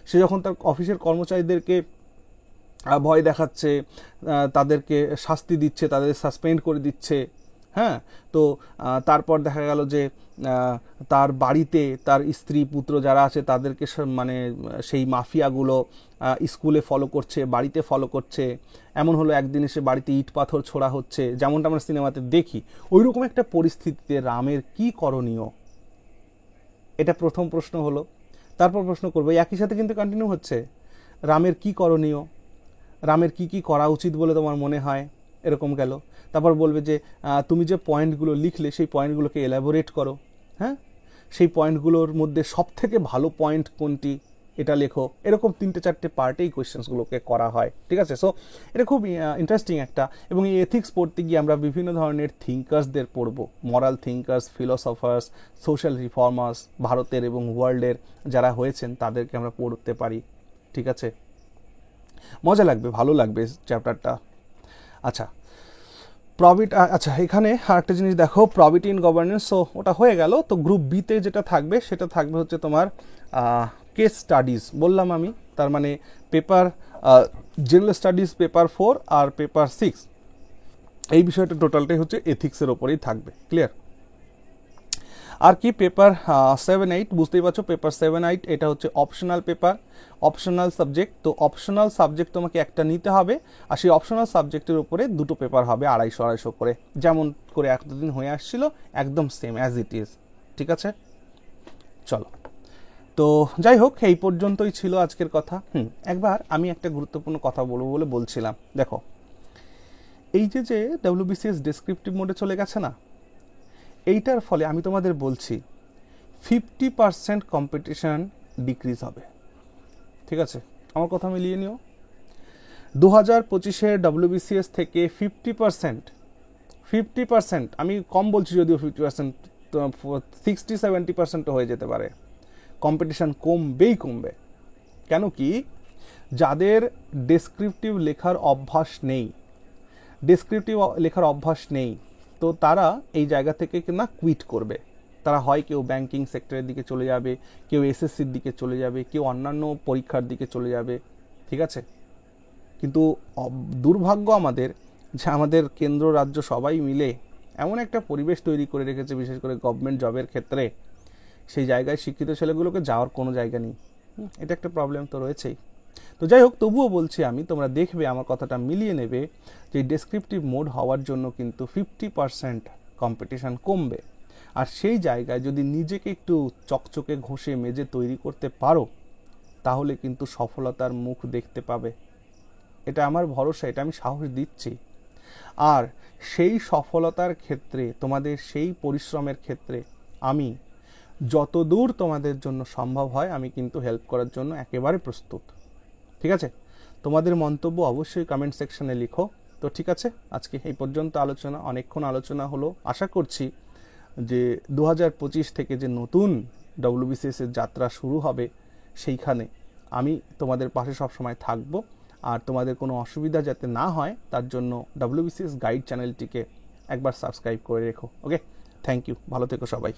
সে যখন তার অফিসের কর্মচারীদেরকে ভয় দেখাচ্ছে, তাদেরকে শাস্তি দিচ্ছে, তাদের সাসপেন্ড করে দিচ্ছে, হ্যাঁ, তো তারপর দেখা গেল যে তার বাড়িতে তার স্ত্রী পুত্র যারা আছে তাদেরকে মানে সেই মাফিয়াগুলো স্কুলে ফলো করছে, বাড়িতে ফলো করছে। এমন হলো একদিন এসে বাড়িতে ইট পাথর ছোড়া হচ্ছে, যেমনটা আমরা সিনেমাতে দেখি। ওইরকম একটা পরিস্থিতিতে রামের কি করণীয়, এটা প্রথম প্রশ্ন হলো। তারপর প্রশ্ন করবো, একই সাথে কিন্তু কন্টিনিউ হচ্ছে, রামের কি করণীয়, রামের কি কি করা উচিত বলে তোমার মনে হয়, এরকম গেল। তারপর বলবে যে তুমি যে পয়েন্টগুলো লিখলে সেই পয়েন্টগুলোকে এলাবোরেট করো, হ্যাঁ, সেই পয়েন্টগুলোর মধ্যে সব থেকে ভালো পয়েন্ট কোনটি এটা লেখো। এরকম 3-4টে পার্টে এই কোয়েশ্চেন্সগুলোকে করা হয়, ঠিক আছে। সো এটা খুব ইন্টারেস্টিং একটা, এবং এই এথিক্স পড়তে গিয়ে আমরা বিভিন্ন ধরনের থিঙ্কার্সদের পড়বো, মরাল থিঙ্কার্স, ফিলোসফার্স, সোশ্যাল রিফর্মার্স, ভারতের এবং ওয়ার্ল্ডের যারা হয়েছেন তাদেরকে আমরা পড়তে পারি, ঠিক আছে। মজা লাগবে, ভালো লাগবে চ্যাপ্টারটা। আচ্ছা, আচ্ছা, এখানে আরেকটা জিনিস দেখো, প্রবিটি ইন গভর্নেন্স। সো ওটা হয়ে গেল। তো গ্রুপ বিতে যেটা থাকবে সেটা থাকবে হচ্ছে তোমার কেস স্টাডিজ, বললাম আমি, তার মানে পেপার জেনারেল স্টাডিজ পেপার 4 আর পেপার 6, এই বিষয়টা টোটালটাই হচ্ছে এথিক্সের ওপরেই থাকবে, ক্লিয়ার। আর কি পেপার 7-8, বুঝতেই পারছো, পেপার 7-8 এটা হচ্ছে অপশনাল পেপার, অপশনাল সাবজেক্ট। তো অপশনাল সাবজেক্ট তোমাকে একটা নিতে হবে, আর সেই অপশনাল সাবজেক্টের উপরে 2টো পেপার হবে 250-250 করে, যেমন করে এতদিন হয়ে আসছিল, একদম সেম অ্যাজ ইট ইজ, ঠিক আছে। চলো, তো যাই হোক, এই পর্যন্তই ছিল আজকের কথা। একবার আমি একটা গুরুত্বপূর্ণ কথা বলবো বলে বলছিলাম। দেখো, এই যে WBCS ডেসক্রিপটিভ মোডে চলে গেছে না, এইটার ফলে আমি তোমাদের বলছি 50% কম্পিটিশন ডিক্রিজ হবে, ঠিক আছে। আমার কথা মিলিয়ে নিও, 2025-এর WBCS থেকে 50%, আমি কম বলছি যদিও, 50%, 60-70% হয়ে যেতে পারে, কম্পিটিশন কমবে। কেন কি, যাদের ডেসক্রিপটিভ লেখার অভ্যাস নেই, তো তারা এই জায়গা থেকে না কুইট করবে। তারা হয় কেউ ব্যাংকিং সেক্টরের দিকে চলে যাবে, কেউ SSCর দিকে চলে যাবে, কেউ অন্যান্য পরীক্ষার দিকে চলে যাবে, ঠিক আছে। কিন্তু দুর্ভাগ্য আমাদের যে আমাদের কেন্দ্র রাজ্য সবাই মিলে এমন একটা পরিবেশ তৈরি করে রেখেছে, বিশেষ করে গভর্নমেন্ট জবের ক্ষেত্রে, সেই জায়গায় শিক্ষিত ছেলেগুলোকে যাওয়ার কোনো জায়গা নেই। এটা একটা প্রবলেম তো রয়েছেই। তো যাই হোক, তবুও বলছি আমি, তোমরা দেখবে, আমার কথাটা মিলিয়ে নেবে, যে ডেসক্রিপটিভ মোড হওয়ার জন্য কিন্তু 50% কম্পিটিশন কমবে। আর সেই জায়গায় যদি নিজেকে একটু চকচকে ঘষে মেজে তৈরি করতে পারো, তাহলে কিন্তু সফলতার মুখ দেখতে পাবে। এটা আমার ভরসা, এটা আমি সাহস দিচ্ছি। আর সেই সফলতার ক্ষেত্রে, তোমাদের সেই পরিশ্রমের ক্ষেত্রে আমি যতদূর তোমাদের জন্য সম্ভব হয় আমি কিন্তু হেল্প করার জন্য একেবারে প্রস্তুত, ঠিক আছে। তোমাদের মন্তব্য অবশ্যই কমেন্ট সেকশনে লিখো। তো ঠিক আছে, আজকে এই পর্যন্ত আলোচনা, অনেকক্ষণ আলোচনা হলো। আশা করছি যে 2025 থেকে যে নতুন WBCS এর যাত্রা শুরু হবে, সেইখানে আমি তোমাদের পাশে সবসময় থাকব। আর তোমাদের কোনো অসুবিধা যাতে না হয় তার জন্য WBCS গাইড চ্যানেলটিকে একবার সাবস্ক্রাইব করে রেখো। ওকে, থ্যাংক ইউ, ভালো থেকো সবাই।